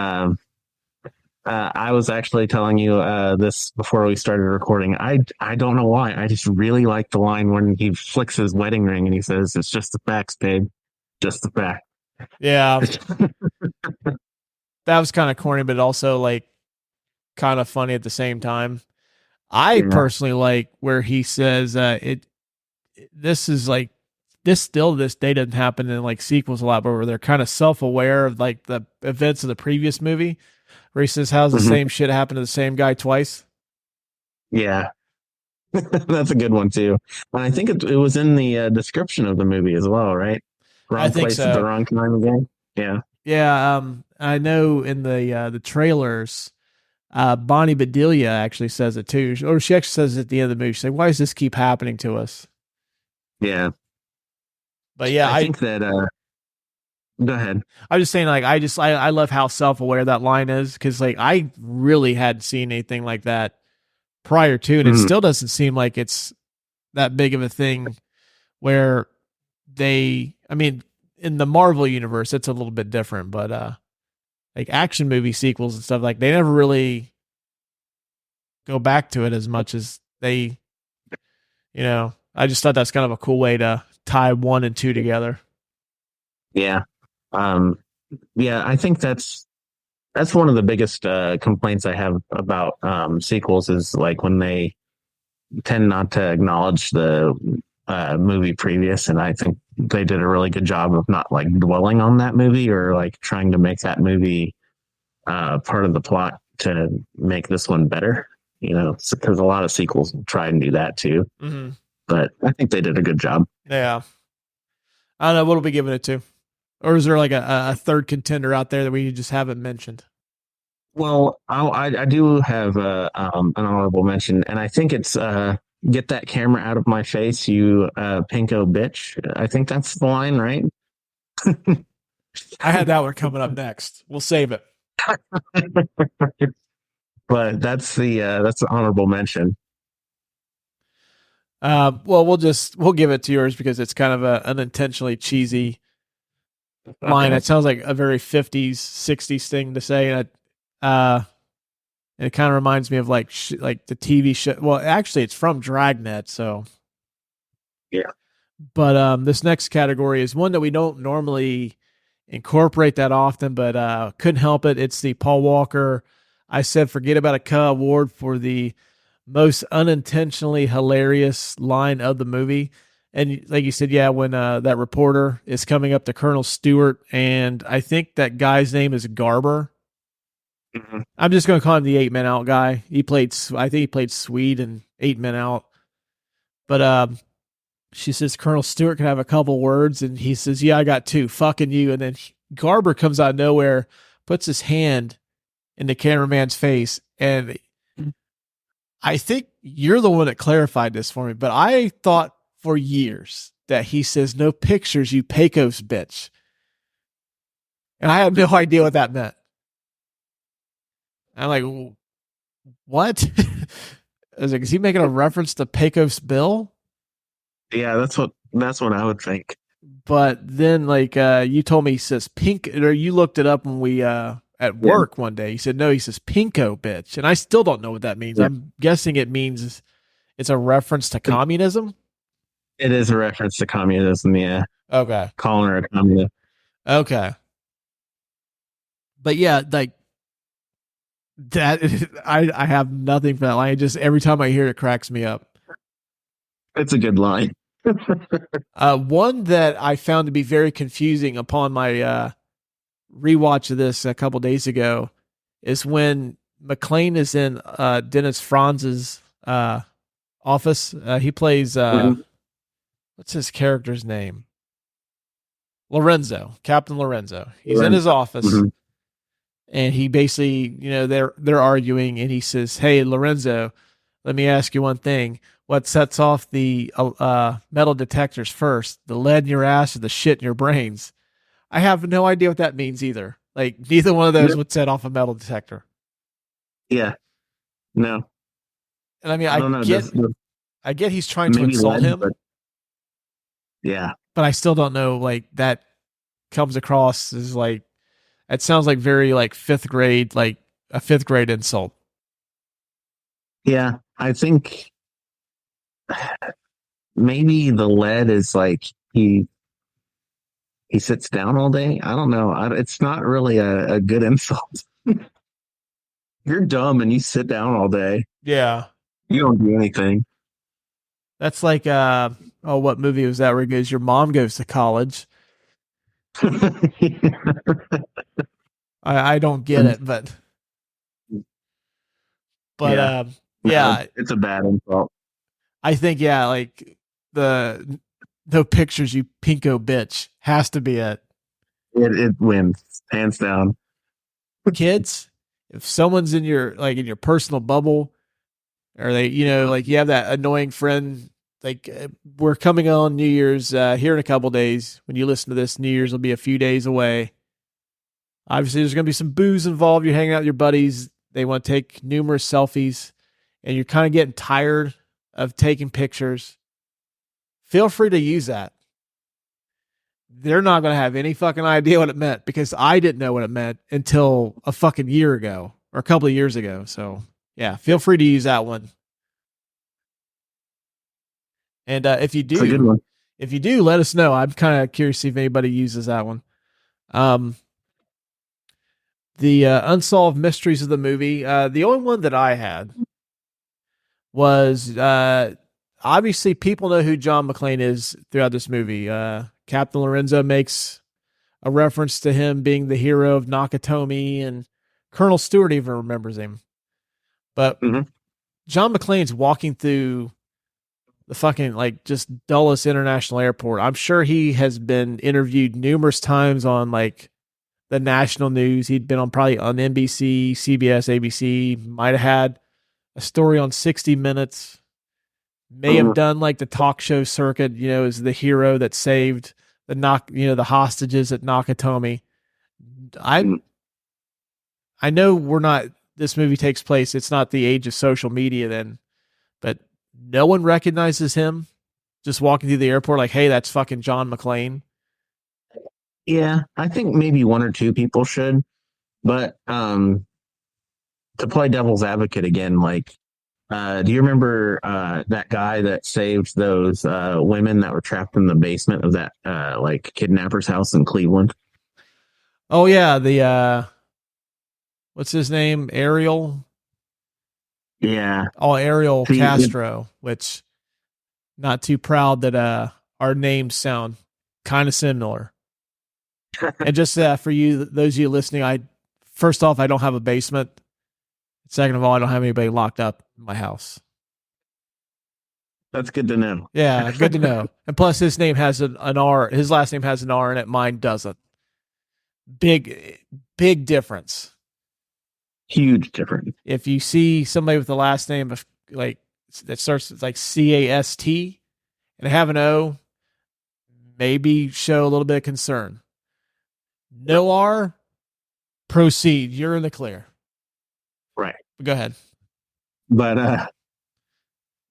E: I was actually telling you this before we started recording. I don't know why. I just really like the line when he flicks his wedding ring and he says, "It's just the facts, babe. Just the fact."
A: Yeah, that was kind of corny, but also like kind of funny at the same time. I personally like where he says this is like this day doesn't happen in like sequels a lot, but where they're kind of self-aware of like the events of the previous movie, where he says, how's the same shit happen to the same guy twice?
E: Yeah. That's a good one too. And I think it was in the description of the movie as well, right? Wrong place at the wrong time again. Yeah.
A: Yeah. I know in the trailers, Bonnie Bedelia actually says it too, or she actually says it at the end of the movie. She's like, why does this keep happening to us?
E: Yeah.
A: But yeah,
E: I think that, go ahead.
A: I'm just saying, like, I love how self-aware that line is, because like I really hadn't seen anything like that prior to, and it still doesn't seem like it's that big of a thing where I mean, in the Marvel universe, it's a little bit different, but like action movie sequels and stuff, like they never really go back to it as much as they, I just thought that's kind of a cool way to tie 1 and 2 together.
E: Yeah. Yeah, I think that's one of the biggest complaints I have about sequels is like when they tend not to acknowledge the movie previous, and I think they did a really good job of not like dwelling on that movie or like trying to make that movie part of the plot to make this one better, because a lot of sequels try and do that too. Mm-hmm. But I think they did a good job.
A: Yeah. I don't know, what will we giving it to? Or is there like a third contender out there that we just haven't mentioned?
E: Well, I do have an honorable mention, and I think it's "Get that camera out of my face, you pinko bitch." I think that's the line, right?
A: I had that one coming up next. We'll save it.
E: But that's the honorable mention.
A: Well, we'll give it to yours because it's kind of a unintentionally cheesy line. It sounds like a very 50s, 60s thing to say. And it kind of reminds me of like the TV show. Well, actually it's from Dragnet. So
E: yeah,
A: but, this next category is one that we don't normally incorporate that often, but, couldn't help it. It's the Paul Walker, I Said Forget About a Cuh award for the most unintentionally hilarious line of the movie. And like you said, yeah, when that reporter is coming up to Colonel Stewart, and I think that guy's name is Garber. Mm-hmm. I'm just going to call him the 8 Men Out guy. I think he played Swede in 8 Men Out. But she says Colonel Stewart can have a couple words, and he says, yeah, I got 2, fucking you. And then Garber comes out of nowhere, puts his hand in the cameraman's face, and I think you're the one that clarified this for me, but I thought for years that he says, no pictures, you Pecos bitch. And I had no idea what that meant. I'm like, what? I was like, is he making a reference to Pecos Bill?
E: Yeah, that's what I would think.
A: But then like you told me he says pink, or you looked it up when we at work one day. He said, no, he says pinko bitch. And I still don't know what that means. Yeah. I'm guessing it means it's a reference to communism.
E: It is a reference to communism. Yeah.
A: Okay.
E: Calling her a communist.
A: Okay. But yeah, like that, I have nothing for that line. Just every time I hear it, cracks me up.
E: It's a good line.
A: One that I found to be very confusing upon my rewatch of this a couple days ago is when McClane is in Dennis Franz's office. He plays what's his character's name? Lorenzo, Captain Lorenzo. He's in his office, and he basically, they're arguing, and he says, "Hey, Lorenzo, let me ask you one thing. What sets off the metal detectors first? The lead in your ass or the shit in your brains?" I have no idea what that means either. Like, neither one of those would set off a metal detector.
E: Yeah. No.
A: And I mean, I I get he's trying to
E: maybe
A: insult
E: led,
A: him,
E: but yeah,
A: but I still don't know. Like that comes across as like it sounds like very like fifth grade, like a fifth grade insult.
E: yeah. I think maybe the lead is like he sits down all day. I don't know. It's not really a good insult. You're dumb and you sit down all day.
A: Yeah.
E: You don't do anything.
A: That's like what movie was that where he goes, your mom goes to college. I don't get it, but
E: Yeah.
A: yeah,
E: No, it's a bad insult.
A: I think like the no pictures, you pinko bitch has to be it.
E: It wins hands down.
A: Kids, if someone's in your personal bubble, or they like you have that annoying friend, like we're coming on New Year's here in a couple days. When you listen to this, New Year's will be a few days away. Obviously, there's going to be some booze involved. You're hanging out with your buddies. They want to take numerous selfies, and you're kind of getting tired of taking pictures. Feel free to use that. They're not going to have any fucking idea what it meant because I didn't know what it meant until a fucking year ago or a couple of years ago. So yeah, feel free to use that one. And if you
E: It's a good one.
A: do, let us know. I'm kind of curious to see if anybody uses that one. The unsolved mysteries of the movie. The only one that I had was obviously people know who John McClane is throughout this movie. Captain Lorenzo makes a reference to him being the hero of Nakatomi, and Colonel Stewart even remembers him. But John McClane's walking through the fucking like just Dulles International Airport. I'm sure he has been interviewed numerous times on like the national news. He'd been on probably on NBC, CBS, ABC, might have had a story on 60 Minutes, may have done like the talk show circuit, as the hero that saved the hostages at Nakatomi. I know this movie takes place. It's not the age of social media then, but no one recognizes him just walking through the airport like, hey, that's fucking John McClane.
E: Yeah, I think maybe one or two people should, but to play devil's advocate again, like, do you remember that guy that saved those women that were trapped in the basement of that like kidnapper's house in Cleveland?
A: Oh yeah, the what's his name? Ariel.
E: Yeah.
A: Oh, Ariel Castro, which not too proud that our names sound kind of similar. And just for you, those of you listening, first off, I don't have a basement. Second of all, I don't have anybody locked up in my house.
E: That's good to know.
A: Yeah, good to know. And plus, his name has an R. His last name has an R in it. Mine doesn't. Big difference.
E: Huge difference.
A: If you see somebody with the last name of like that starts with like CAST and have an O, maybe show a little bit of concern. No R, proceed. You're in the clear.
E: Right.
A: Go ahead.
E: But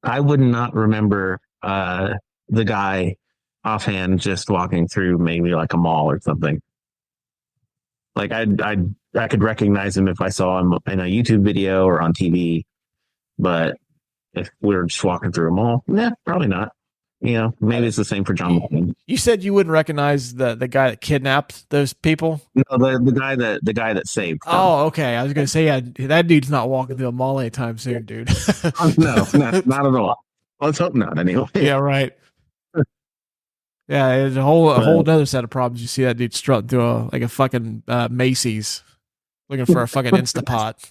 E: I would not remember the guy offhand just walking through maybe like a mall or something. Like I could recognize him if I saw him in a YouTube video or on TV, but if we were just walking through a mall, probably not. Maybe it's the same for John McClane.
A: You said you wouldn't recognize the guy that kidnapped those people?
E: No, the guy that saved them.
A: Oh, okay. I was gonna say, yeah, that dude's not walking through a mall anytime soon, dude.
E: No, not at all. Let's hope not. Anyway.
A: Yeah, right. Yeah, it's a whole other set of problems. You see that dude strutting through a fucking Macy's, looking for a fucking Instapot.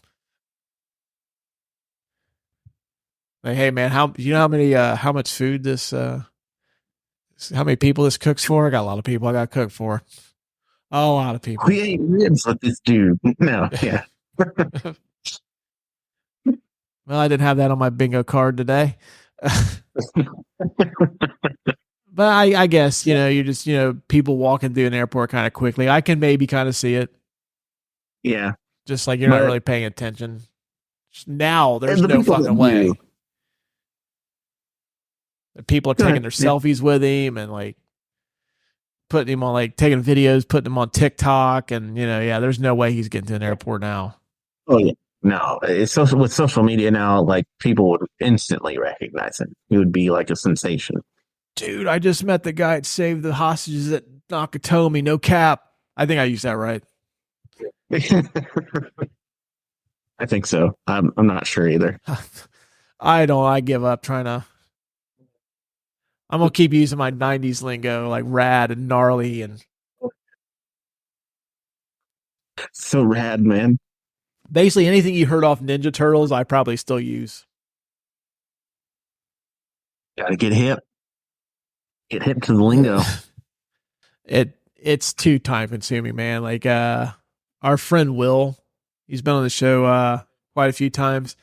A: Like, hey man, how much food this how many people this cooks for? I got a lot of people I got to cook for. A lot of people.
E: We ate ribs with this dude. No, yeah.
A: Well, I didn't have that on my bingo card today. But I guess, you're just, people walking through an airport kind of quickly. I can maybe kind of see it.
E: Yeah.
A: Just like you're not really paying attention. Now there's no fucking way. People are taking their selfies with him and like putting him on, like taking videos, putting him on TikTok, and there's no way he's getting to an airport now.
E: Oh yeah, no, it's with social media now. Like people would instantly recognize him. He would be like a sensation.
A: Dude, I just met the guy that saved the hostages at Nakatomi. No cap. I think I used that right.
E: I think so. I'm not sure either.
A: I give up trying to. I'm gonna keep using my '90s lingo, like rad and gnarly and
E: so rad, man.
A: Basically, anything you heard off Ninja Turtles, I probably still use.
E: Gotta get hip. Get hip to the lingo.
A: It's too time consuming, man. Like our friend Will, he's been on the show quite a few times.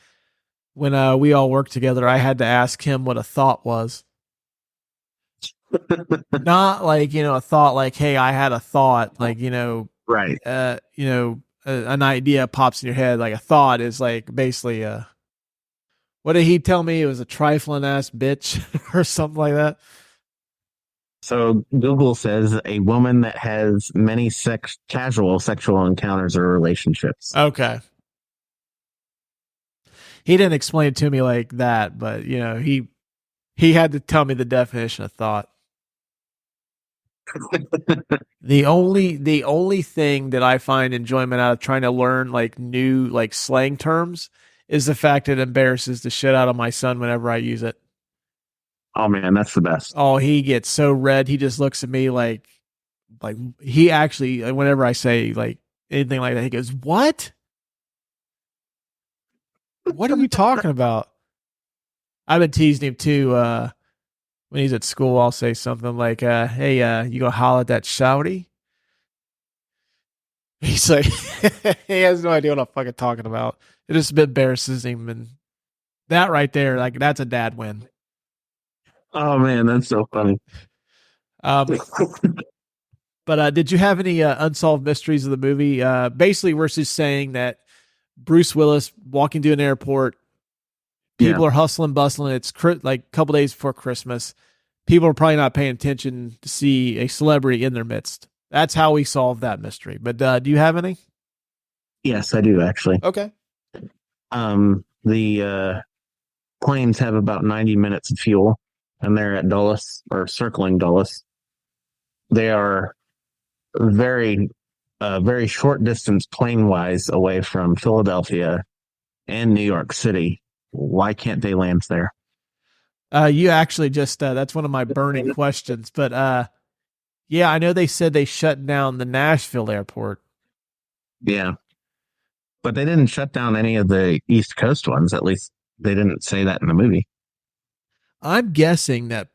A: When we all worked together, I had to ask him what a thought was. Not like, a thought like, hey, I had a thought, like,
E: right.
A: An idea pops in your head. Like a thought is like basically what did he tell me? It was a trifling ass bitch or something like that.
E: So Google says a woman that has many casual sexual encounters or relationships.
A: Okay. He didn't explain it to me like that, but he had to tell me the definition of thought. The only thing that I find enjoyment out of trying to learn like new like slang terms is the fact it embarrasses the shit out of my son whenever I use it.
E: Oh man, that's the best.
A: Oh, he gets so red. He just looks at me like he actually, whenever I say like anything like that, he goes, "What? What are you talking about?" I've been teasing him too. When he's at school, I'll say something like, "Hey, you gonna holler at that shouty?" He's like, he has no idea what I'm fucking talking about. It just embarrasses him, and that right there, like that's a dad win.
E: Oh man, that's so funny.
A: But did you have any unsolved mysteries of the movie? Basically, we're just saying that Bruce Willis walking to an airport. People are hustling, bustling. It's like a couple days before Christmas. People are probably not paying attention to see a celebrity in their midst. That's how we solve that mystery. But do you have any?
E: Yes, I do actually.
A: Okay.
E: The planes have about 90 minutes of fuel, and they're at Dulles or circling Dulles. They are very short distance plane wise away from Philadelphia and New York City. Why can't they land there?
A: You actually just, that's one of my burning questions, but yeah, I know they said they shut down the Nashville airport.
E: Yeah. But they didn't shut down any of the East Coast ones. At least they didn't say that in the movie.
A: I'm guessing that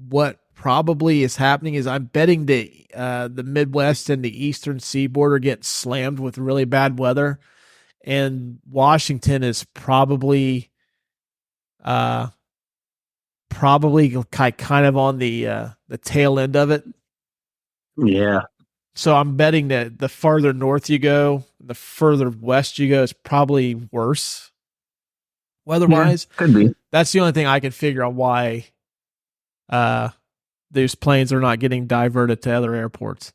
A: what probably is happening is I'm betting the Midwest and the Eastern Seaboard are getting slammed with really bad weather. And Washington is probably kind of on the tail end of it.
E: Yeah.
A: So I'm betting that the farther north you go, the further west you go, is probably worse weather-wise.
E: Yeah, could be.
A: That's the only thing I can figure out why those planes are not getting diverted to other airports.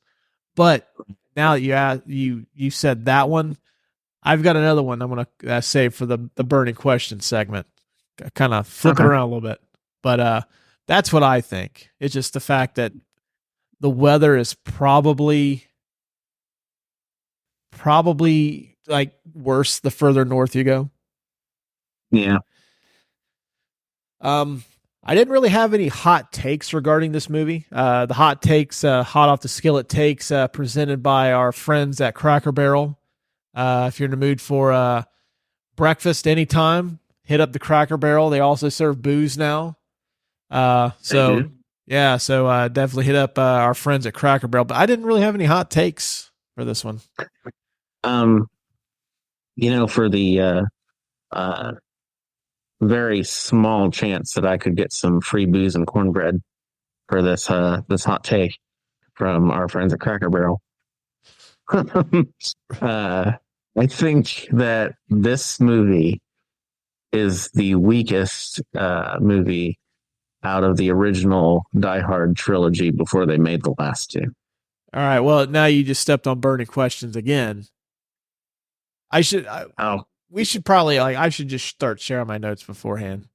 A: But now that you said that one, I've got another one I'm going to save for the burning question segment. Kind of flip it around a little bit. But that's what I think. It's just the fact that the weather is probably like worse the further north you go.
E: Yeah.
A: I didn't really have any hot takes regarding this movie. The hot takes, hot off the skillet takes, presented by our friends at Cracker Barrel. If you're in the mood for breakfast anytime, hit up the Cracker Barrel. They also serve booze now. So definitely hit up our friends at Cracker Barrel. But I didn't really have any hot takes for this one.
E: For the very small chance that I could get some free booze and cornbread for this hot take from our friends at Cracker Barrel. I think that this movie is the weakest movie out of the original Die Hard trilogy before they made the last two.
A: All right. Well, now you just stepped on burning questions again. We should probably I should just start sharing my notes beforehand.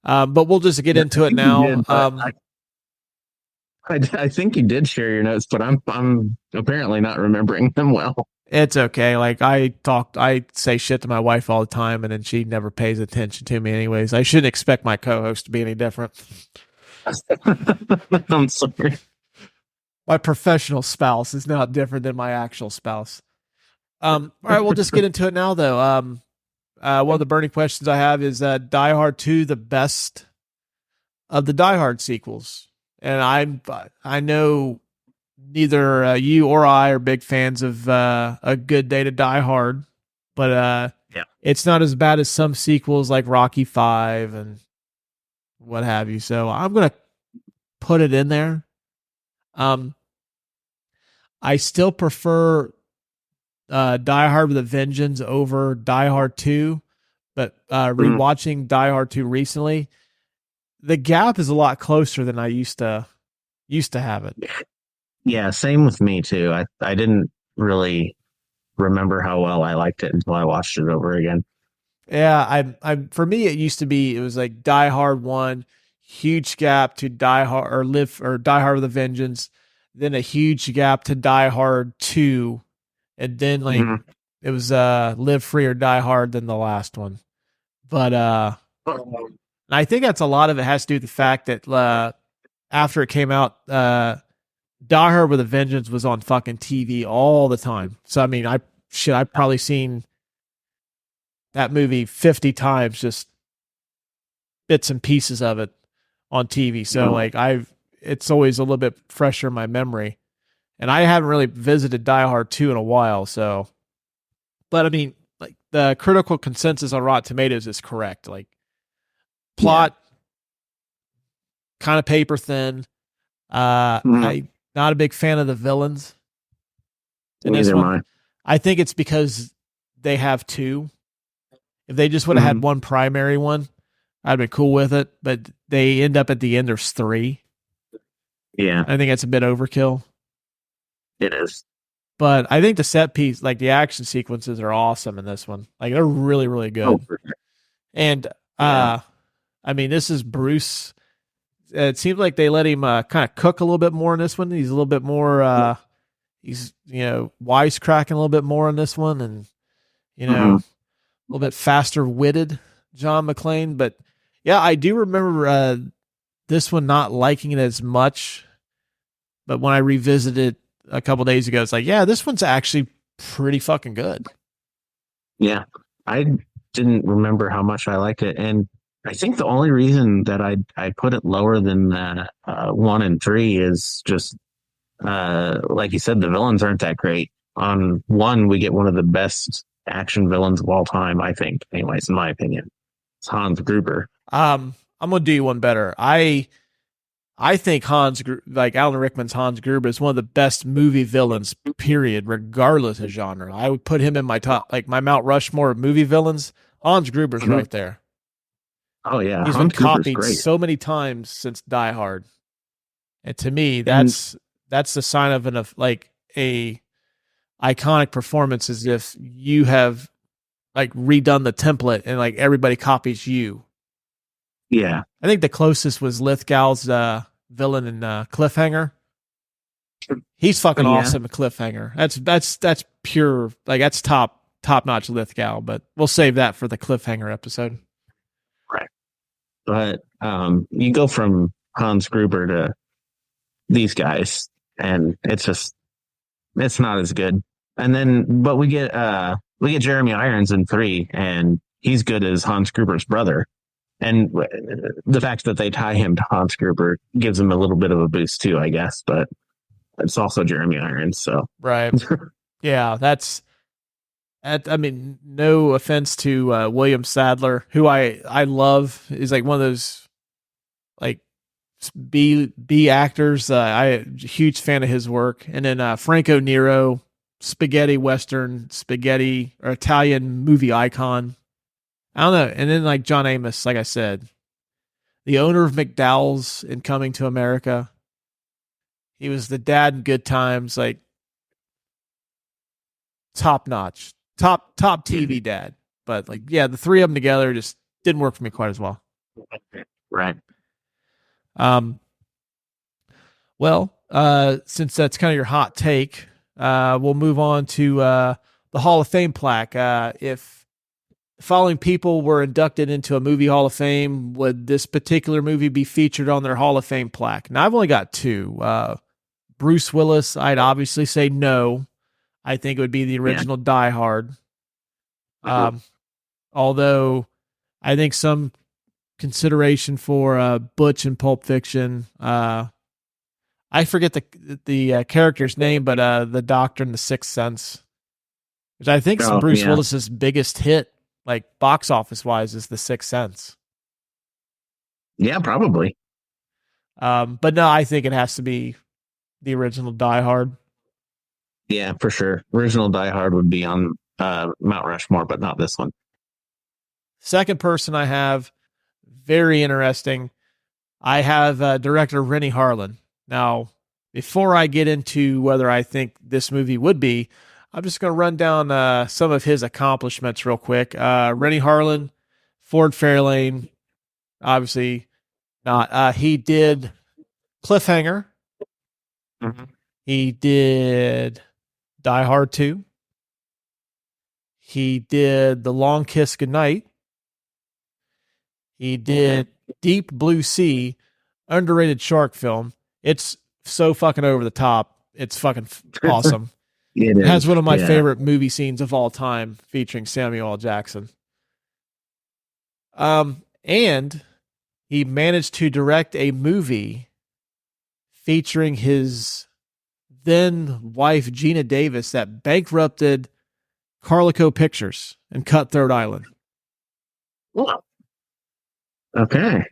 A: But we'll just get into it now.
E: I think you did share your notes, but I'm apparently not remembering them well.
A: It's okay. Like I say shit to my wife all the time, and then she never pays attention to me anyways. I shouldn't expect my co-host to be any different.
E: I'm sorry.
A: My professional spouse is not different than my actual spouse. All right, we'll just get into it now, though. One of the burning questions I have is Die Hard 2 the best of the Die Hard sequels? And I know neither you or I are big fans of A Good Day to Die Hard, but it's not as bad as some sequels like Rocky 5 and what have you. So I'm going to put it in there. I still prefer Die Hard with a Vengeance over Die Hard 2, but rewatching Die Hard 2 recently, the gap is a lot closer than I used to have it.
E: Yeah, same with me too. I didn't really remember how well I liked it until I watched it over again.
A: Yeah, I for me it was like Die Hard 1, huge gap to Die Hard or Die Hard with a Vengeance, then a huge gap to Die Hard 2, and then it was Live Free or Die Hard than the last one. But I think that's a lot of it has to do with the fact that after it came out, Die Hard with a Vengeance was on fucking TV all the time. So I mean, I've probably seen that movie 50 times, just bits and pieces of it on TV. So it's always a little bit fresher in my memory. And I haven't really visited Die Hard 2 in a while, so. But I mean, like the critical consensus on Rotten Tomatoes is correct. Like plot, kind of paper thin. I'm not a big fan of the villains.
E: Neither am I.
A: I think it's because they have two. If they just would have had one primary one, I'd been cool with it. But they end up at the end, there's three.
E: Yeah.
A: I think it's a bit overkill.
E: It is.
A: But I think the set piece, like the action sequences are awesome in this one. Like they're really, really good.
E: Oh, for sure.
A: And I mean, this is Bruce. It seems like they let him kind of cook a little bit more in this one. He's a little bit more, he's, wisecracking a little bit more in this one, and, a little bit faster witted John McClane. But yeah, I do remember this one not liking it as much. But when I revisited a couple days ago, it's like, yeah, this one's actually pretty fucking good.
E: Yeah, I didn't remember how much I liked it, and I think the only reason that I put it lower than 1 and 3 is just like you said, the villains aren't that great. On 1, we get one of the best action villains of all time, I think. Anyways, in my opinion, it's Hans Gruber.
A: I'm gonna do you one better. I think Alan Rickman's Hans Gruber is one of the best movie villains, period, regardless of genre. I would put him in my top, like my Mount Rushmore of movie villains. Hans Gruber's right there.
E: Oh yeah,
A: he's been copied so many times since Die Hard, and to me, that's the sign of a iconic performance. As if you have redone the template and everybody copies you.
E: Yeah,
A: I think the closest was Lithgow's villain in Cliffhanger. He's fucking awesome at Cliffhanger. That's pure, that's top notch Lithgow. But we'll save that for the Cliffhanger episode.
E: Right. But you go from Hans Gruber to these guys, and it's not as good. And then, but we get Jeremy Irons in 3, and he's good as Hans Gruber's brother. And the fact that they tie him to Hans Gruber gives him a little bit of a boost too, I guess. But it's also Jeremy Irons, so
A: right. Yeah, I mean, no offense to William Sadler, who I love, is one of those B actors. I'm a huge fan of his work. And then Franco Nero, spaghetti Western, spaghetti or Italian movie icon. I don't know. And then John Amos, like I said, the owner of McDowell's in Coming to America. He was the dad in Good Times, like top notch, top TV dad. But like, yeah, the three of them together just didn't work for me quite as well.
E: Right.
A: Well, since that's kind of your hot take, we'll move on to the Hall of Fame plaque. If the following people were inducted into a movie Hall of Fame, would this particular movie be featured on their Hall of Fame plaque? Now, I've only got two. Bruce Willis, I'd obviously say no. I think it would be the original Die Hard. Although I think some consideration for Butch and Pulp Fiction. I forget the character's name, but the doctor in The Sixth Sense, which I think is Bruce Willis's biggest hit, like box office wise, is The Sixth Sense.
E: Yeah, probably.
A: But no, I think it has to be the original Die Hard.
E: Yeah, for sure. Original Die Hard would be on Mount Rushmore, but not this one.
A: Second person I have, very interesting. I have director Rennie Harlin. Now, before I get into whether I think this movie would be, I'm just going to run down some of his accomplishments real quick. Rennie Harlin, Ford Fairlane, obviously not. He did Cliffhanger.
E: Mm-hmm.
A: He did Die Hard 2. He did The Long Kiss Goodnight. He did Deep Blue Sea, underrated shark film. It's so fucking over the top. It's fucking awesome. It has one of my favorite movie scenes of all time featuring Samuel L. Jackson. And he managed to direct a movie featuring his then wife, Gina Davis, that bankrupted Carlico Pictures and Cutthroat Island.
E: Okay.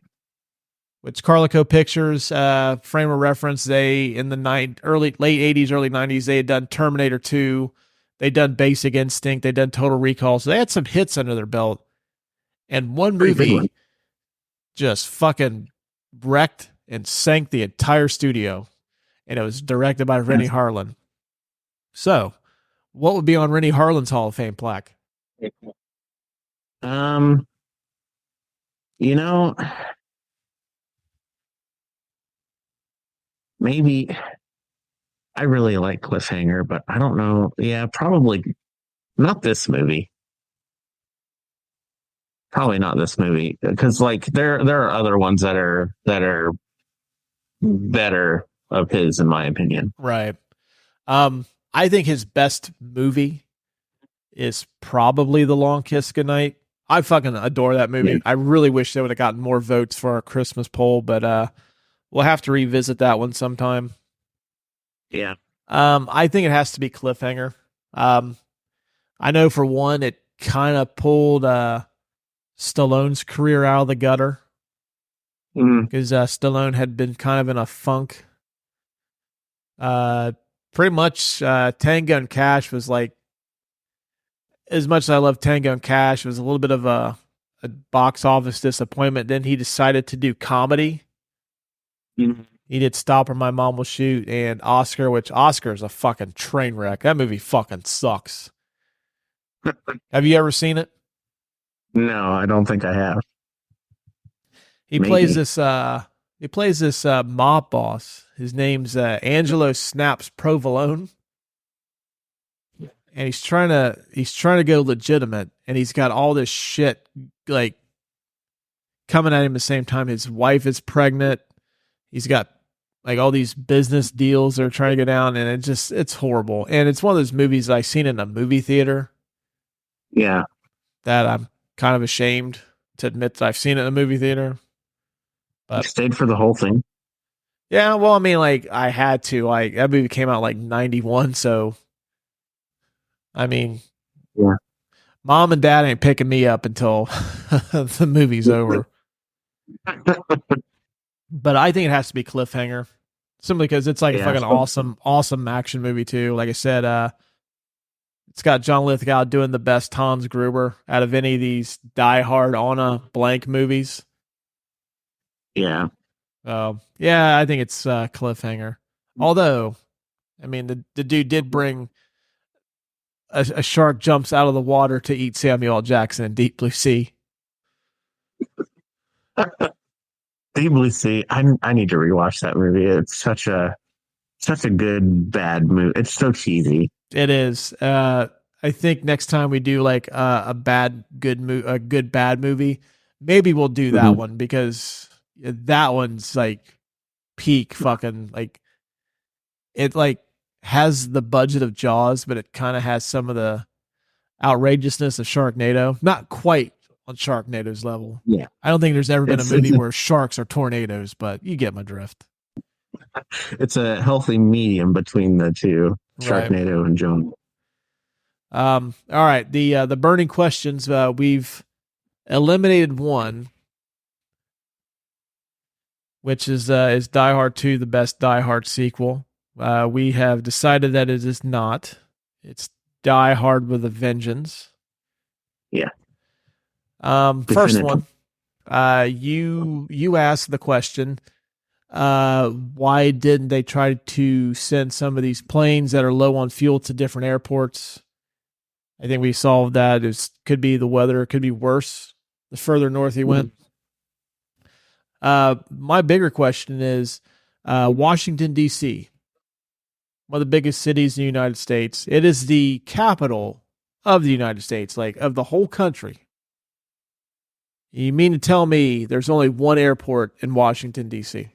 A: Which Carlico Pictures, frame of reference, they in the late 80s, early 90s, they had done Terminator 2, they'd done Basic Instinct, they'd done Total Recall, so they had some hits under their belt. And one movie just fucking wrecked and sank the entire studio, and it was directed by Rennie Harlin. So, what would be on Rennie Harlin's Hall of Fame plaque?
E: You know, maybe I really like Cliffhanger, but I don't know. Yeah, probably not this movie. Probably not this movie, because like there are other ones that are better of his, in my opinion.
A: Right. I think his best movie is probably The Long Kiss Goodnight. I fucking adore that movie. Yeah. I really wish they would have gotten more votes for our Christmas poll, but we'll have to revisit that one sometime.
E: Yeah.
A: I think it has to be Cliffhanger. I know for one, it kind of pulled Stallone's career out of the gutter, because Stallone had been kind of in a funk. Pretty much Tango and Cash was like, as much as I love Tango and Cash, it was a little bit of a box office disappointment. Then he decided to do comedy. He did Stop or My Mom Will Shoot and Oscar, which Oscar is a fucking train wreck. That movie fucking sucks. Have you ever seen it?
E: No, I don't think I have.
A: He plays this mob boss. His name's Angelo Snaps Provolone. And he's trying to go legitimate, and he's got all this shit like coming at him at the same time. His wife is pregnant. He's got like all these business deals they're trying to go down, and it's horrible. And it's one of those movies I've seen in a movie theater.
E: Yeah.
A: That I'm kind of ashamed to admit that I've seen it in a movie theater. But
E: you stayed for the whole thing?
A: Yeah, well, I mean, like, I had to. Like, that movie came out like 91, so I mean,
E: yeah.
A: Mom and Dad ain't picking me up until the movie's over. But I think it has to be Cliffhanger, simply because it's like a fucking awesome action movie too. Like I said, it's got John Lithgow doing the best Hans Gruber out of any of these Die Hard on a blank movies.
E: Yeah.
A: Yeah, I think it's cliffhanger. Although, I mean, the dude did bring a shark jumps out of the water to eat Samuel L. Jackson in Deep Blue Sea.
E: Deep Blue Sea. I need to rewatch that movie. It's such a good bad movie. It's so cheesy.
A: It is. I think next time we do like a good bad movie, maybe we'll do that one because that one's like peak fucking like it like has the budget of Jaws, but it kind of has some of the outrageousness of Sharknado. Not quite on Sharknado's level.
E: Yeah.
A: I don't think there's ever been a movie where sharks are tornadoes, but you get my drift.
E: It's a healthy medium between the two, Sharknado and Jaws.
A: All right. The burning questions, we've eliminated one, which is Die Hard 2 the best Die Hard sequel? We have decided that it is not. It's Die Hard with a Vengeance.
E: Yeah.
A: First one. You asked the question, why didn't they try to send some of these planes that are low on fuel to different airports? I think we solved that. It could be the weather. It could be worse the further north he went. My bigger question is Washington, D.C., one of the biggest cities in the United States. It is the capital of the United States, like of the whole country. You mean to tell me there's only one airport in Washington, D.C.?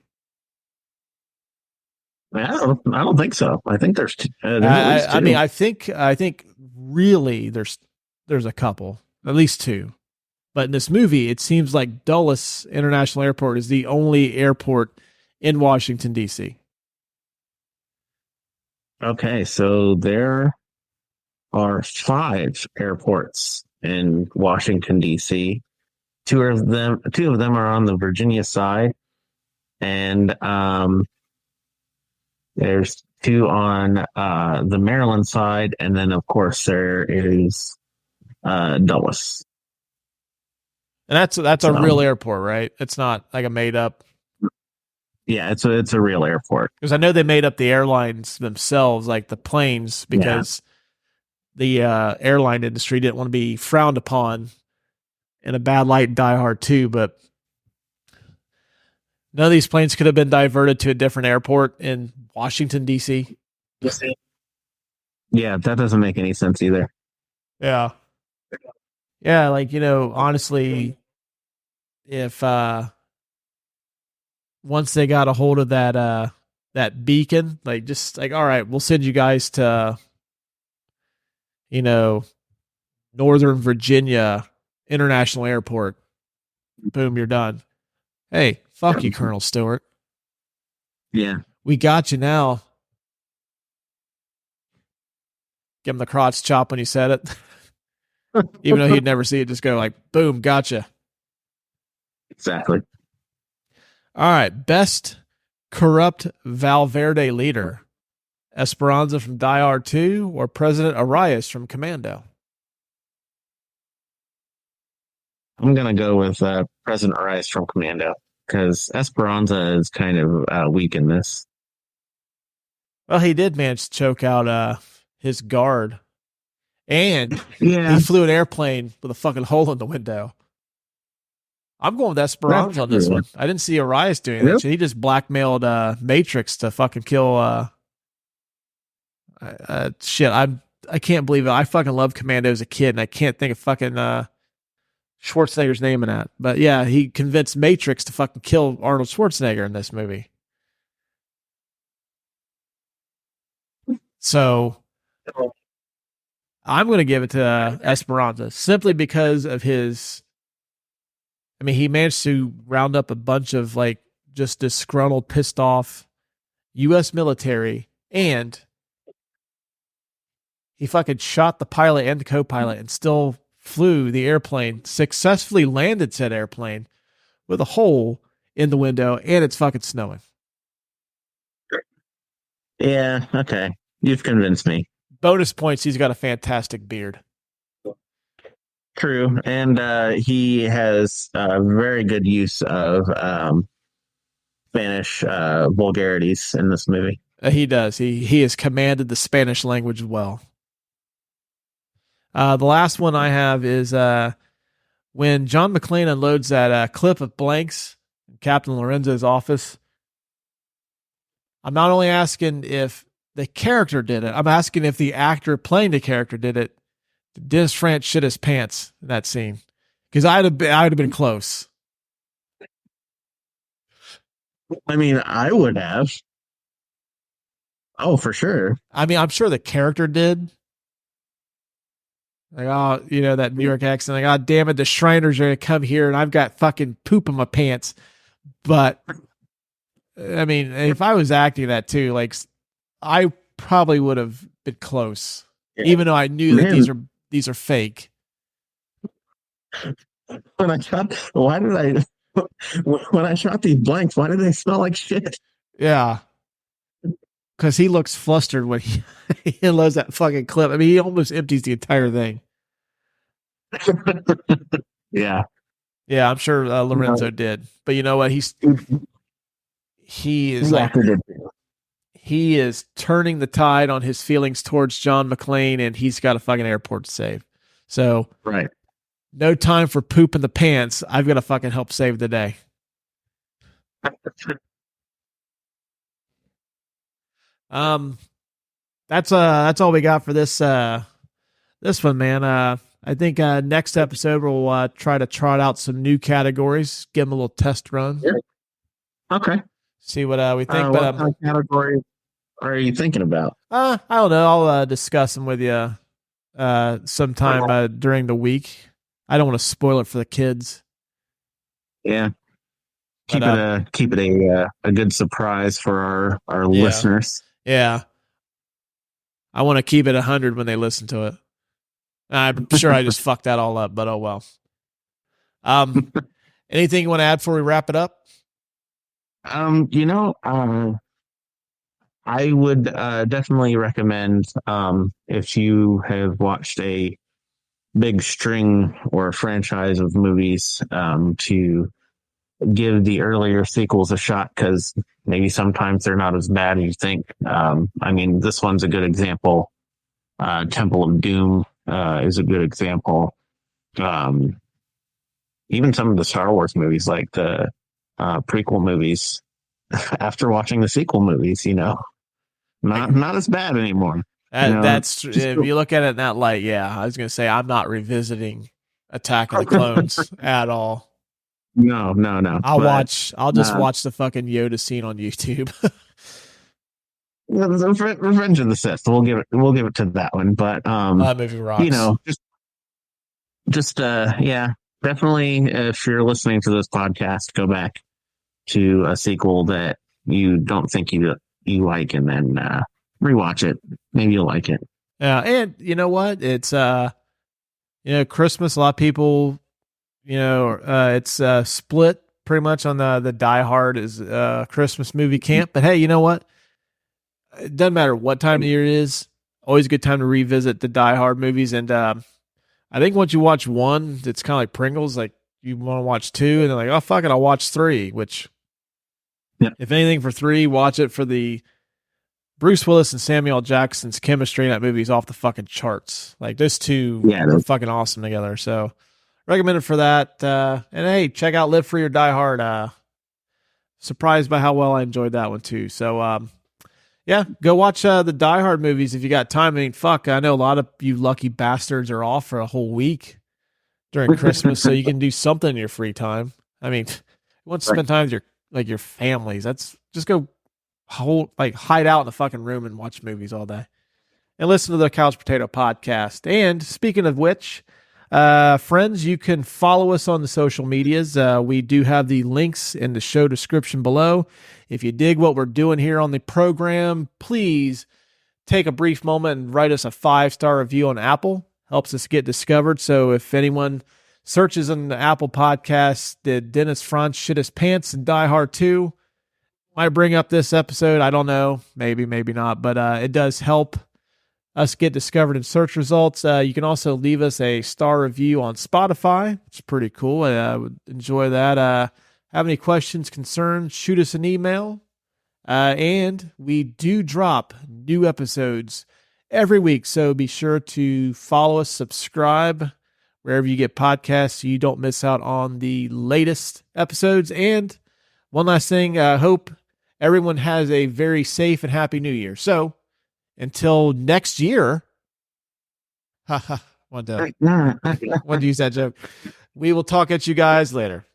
E: I don't think so. I think there's two.
A: I mean, I think really there's a couple, at least two. But in this movie, it seems like Dulles International Airport is the only airport in Washington, D.C.
E: Okay, so there are 5 airports in Washington, D.C. Two of them are on the Virginia side, and there's 2 on the Maryland side, and then of course there is Dulles.
A: And that's a real airport, right? It's not like a made up.
E: Yeah, it's a real airport.
A: Because I know they made up the airlines themselves, like the planes, because the airline industry didn't want to be frowned upon in a bad light in Die Hard 2, but none of these planes could have been diverted to a different airport in Washington, D.C.
E: Yeah, that doesn't make any sense either.
A: Yeah. Yeah, like, honestly, if once they got a hold of that beacon, like just like, all right, we'll send you guys to Northern Virginia International Airport. Boom, you're done. Hey, fuck you, Colonel Stewart.
E: Yeah.
A: We got you now. Give him the crotch chop when he said it. Even though he'd never see it, just go like, boom, gotcha.
E: Exactly.
A: All right. Best corrupt Valverde leader. Esperanza from Die Hard 2 or President Arias from Commando?
E: I'm going to go with President Arias from Commando because Esperanza is kind of weak in this.
A: Well, he did manage to choke out his guard. And he flew an airplane with a fucking hole in the window. I'm going with Esperanza on this one. I didn't see Arias doing that. He just blackmailed Matrix to fucking kill. Shit, I can't believe it. I fucking loved Commando as a kid, and I can't think of fucking Schwarzenegger's name in that. But yeah, he convinced Matrix to fucking kill Arnold Schwarzenegger in this movie. So I'm going to give it to Esperanza simply because of his. I mean, he managed to round up a bunch of like just disgruntled, pissed off U.S. military, and he fucking shot the pilot and the co-pilot and still flew the airplane, successfully landed said airplane with a hole in the window, and it's fucking snowing.
E: Yeah, okay. You've convinced me.
A: Bonus points, he's got a fantastic beard.
E: True, and he has very good use of Spanish vulgarities in this movie.
A: He does. He has commanded the Spanish language well. The last one I have is when John McClane unloads that clip of blanks in Captain Lorenzo's office. I'm not only asking if the character did it, I'm asking if the actor playing the character did it. Did Dennis Franz shit his pants in that scene? Because I'd have been close.
E: I mean, I would have. Oh, for sure.
A: I mean, I'm sure the character did. Like, oh, that New York accent. Like, oh, damn it, the Shriners are going to come here and I've got fucking poop in my pants. But, I mean, if I was acting that too, like, I probably would have been close. Yeah. Even though I knew that these are fake.
E: When I shot these blanks, why did they smell like shit?
A: Yeah. Because he looks flustered when he loads that fucking clip. I mean, he almost empties the entire thing.
E: Yeah.
A: Yeah, I'm sure Lorenzo did. But you know what? He is turning the tide on his feelings towards John McClane, and he's got a fucking airport to save. So,
E: right.
A: No time for poop in the pants. I've got to fucking help save the day. That's all we got for this one, man. I think next episode we'll try to trot out some new categories, give them a little test run.
E: Yeah. Okay.
A: See what we think.
E: What kind of category are you thinking about?
A: I don't know. I'll discuss them with you sometime during the week. I don't want to spoil it for the kids.
E: Yeah. Keep it a good surprise for our listeners.
A: Yeah. I want to keep it 100 when they listen to it. I'm sure I just fucked that all up, but oh well. Anything you want to add before we wrap it up?
E: I would definitely recommend if you have watched a big string or franchise of movies to give the earlier sequels a shot, because maybe sometimes they're not as bad as you think. I mean, this one's a good example. Temple of Doom is a good example. Even some of the Star Wars movies, like the prequel movies, after watching the sequel movies, not as bad anymore.
A: That's if you look at it in that light. Yeah, I was going to say I'm not revisiting Attack of the Clones at all.
E: No.
A: I'll just watch the fucking Yoda scene on YouTube.
E: Revenge of the Sith. We'll give it to that one. But
A: that movie rocks.
E: Definitely. If you're listening to this podcast, go back to a sequel that you don't think you like, and then rewatch it. Maybe you'll like it.
A: Yeah, and you know what? It's Christmas. A lot of people, it's split pretty much on the Die Hard is Christmas movie camp. But hey, you know what? It doesn't matter what time of year it is. Always a good time to revisit the Die Hard movies. And I think once you watch one, it's kind of like Pringles. Like you want to watch two, and they're like, oh fuck it, I'll watch three. Which, if anything, for three, watch it for the Bruce Willis and Samuel L. Jackson's chemistry in that movie is off the fucking charts. Like those two are fucking awesome together. So recommended for that. And hey, check out Live Free or Die Hard. Surprised by how well I enjoyed that one too. So go watch the Die Hard movies if you got time. I mean, fuck, I know a lot of you lucky bastards are off for a whole week during Christmas, so you can do something in your free time. I mean, you want to spend time with your families. That's just go hide out in the fucking room and watch movies all day and listen to the Couch Brotato Podcast. And speaking of which, friends, you can follow us on the social medias. We do have the links in the show description below. If you dig what we're doing here on the program, please take a brief moment and write us a 5-star review on Apple. Helps us get discovered. So if anyone searches in the Apple Podcast, did Dennis Franz shit his pants in Die Hard 2? Might bring up this episode. I don't know. Maybe not. But it does help us get discovered in search results. You can also leave us a star review on Spotify, which is pretty cool. I would enjoy that. Have any questions, concerns, shoot us an email. And we do drop new episodes every week. So be sure to follow us, subscribe wherever you get podcasts so you don't miss out on the latest episodes. And one last thing, I hope everyone has a very safe and happy new year. So until next year, wanted to use that joke. We will talk at you guys later.